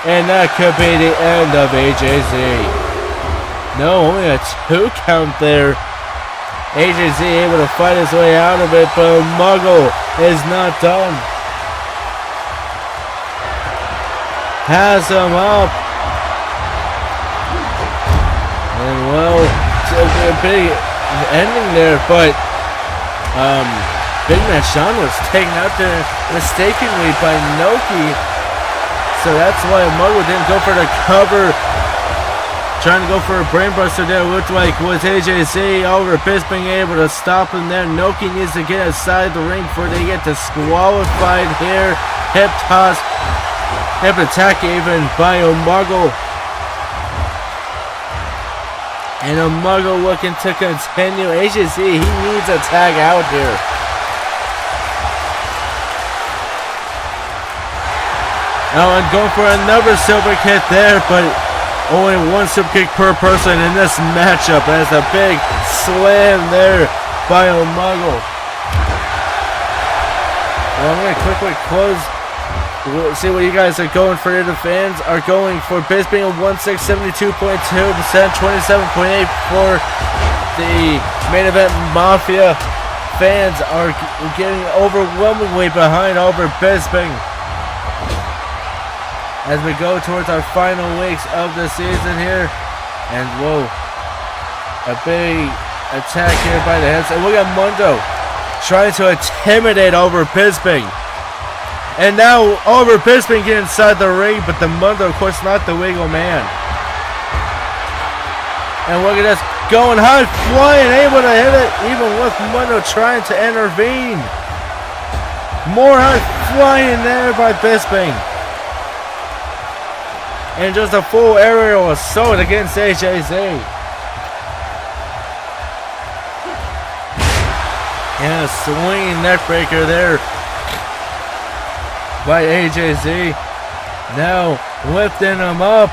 and that could be the end of AJZ. No, only a 2 count there. AJZ able to fight his way out of it, but Umuggle is not done. Has him up. And well, a big ending there, but Big Man Sean was taken out there mistakenly by Noki. So that's why Umuggle didn't go for the cover. Trying to go for a brainbuster there. Looked like was AJZ. Oliver Bisping able to stop him there. Noki needs to get inside the ring before they get disqualified here. Hip toss. Hip attack even by Umuggle. And Umuggle looking to continue. AJZ, he needs a tag out here. Now I'm going for another silver kick there, but only 1 super kick per person in this matchup. That's a big slam there by Umuggle. Well, I'm going to quickly close. We'll see what you guys are going for. The fans are going for Bisping at 1672.2%, 27.8 for the main event. Mafia fans are getting overwhelmingly behind Oliver Bisping. As we go towards our final weeks of the season here. And whoa, a big attack here by the heads. And look at Mundo trying to intimidate Oliver Bisping. And now Oliver Bisping get inside the ring, but the Mundo, of course, not the legal man. And look at this, going high, flying, able to hit it, even with Mundo trying to intervene. More high flying there by Bisping. And just a full aerial assault against AJZ. And a swinging neckbreaker there by AJZ. Now lifting him up.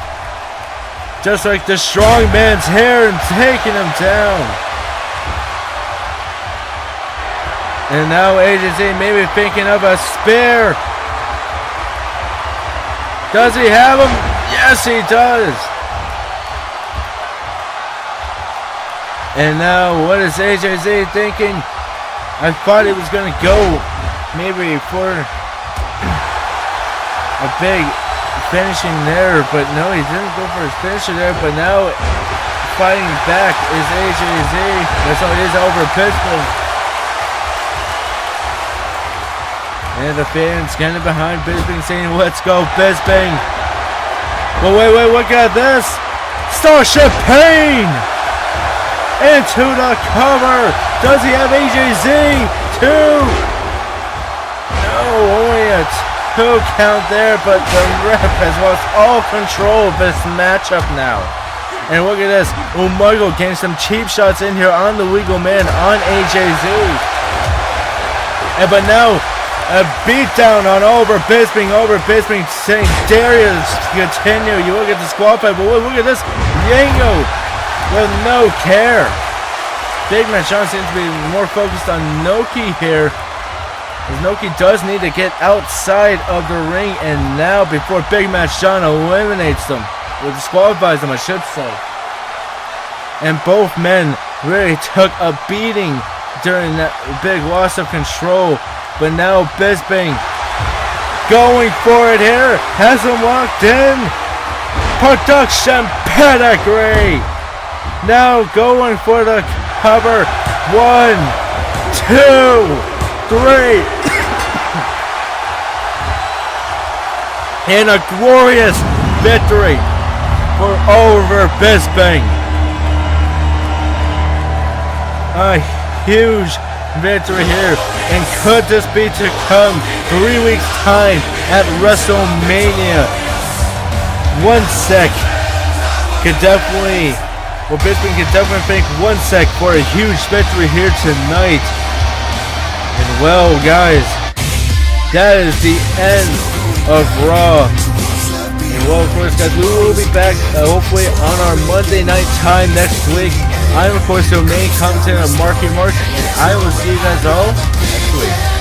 Just like the strong man's hair and taking him down. And now AJZ maybe thinking of a spear. Does he have him? Yes, he does. And now, what is AJZ thinking? I thought he was going to go maybe for a big finishing there, but no, he didn't go for his finisher there. But now, fighting back is AJZ. That's how it is over Bisping. And the fans getting behind Bisping saying, let's go, Bisping. But wait, look at this. Starship Pain into the cover. Does he have AJZ? 2. No, only a 2 count there, but the ref has lost all control of this matchup now. And look at this, Umago getting some cheap shots in here on the legal man on AJZ. But now, a beatdown on Oliver Bisping. Oliver Bisping saying, dare you to continue. You look at disqualified, but look at this. Yango with no care. Big Man Sean seems to be more focused on Noki here. As Noki does need to get outside of the ring. And now, before Big Man Sean eliminates them, or disqualifies them, I should say. And both men really took a beating during that big loss of control. But now Bisping going for it here. Has him locked in. Production pedigree. Now going for the cover. 1, 2, 3. And a glorious victory for Oliver Bisping. A huge victory here. And could this be to come 3 weeks time at WrestleMania? 1 sec could definitely, well, Bisping could definitely thank 1 sec for a huge victory here tonight. And well, guys, that is the end of Raw. Well, of course, guys, we will be back hopefully on our Monday night time next week. I'm, of course, your main commentator, Marky Mark, and I will see you guys all next week.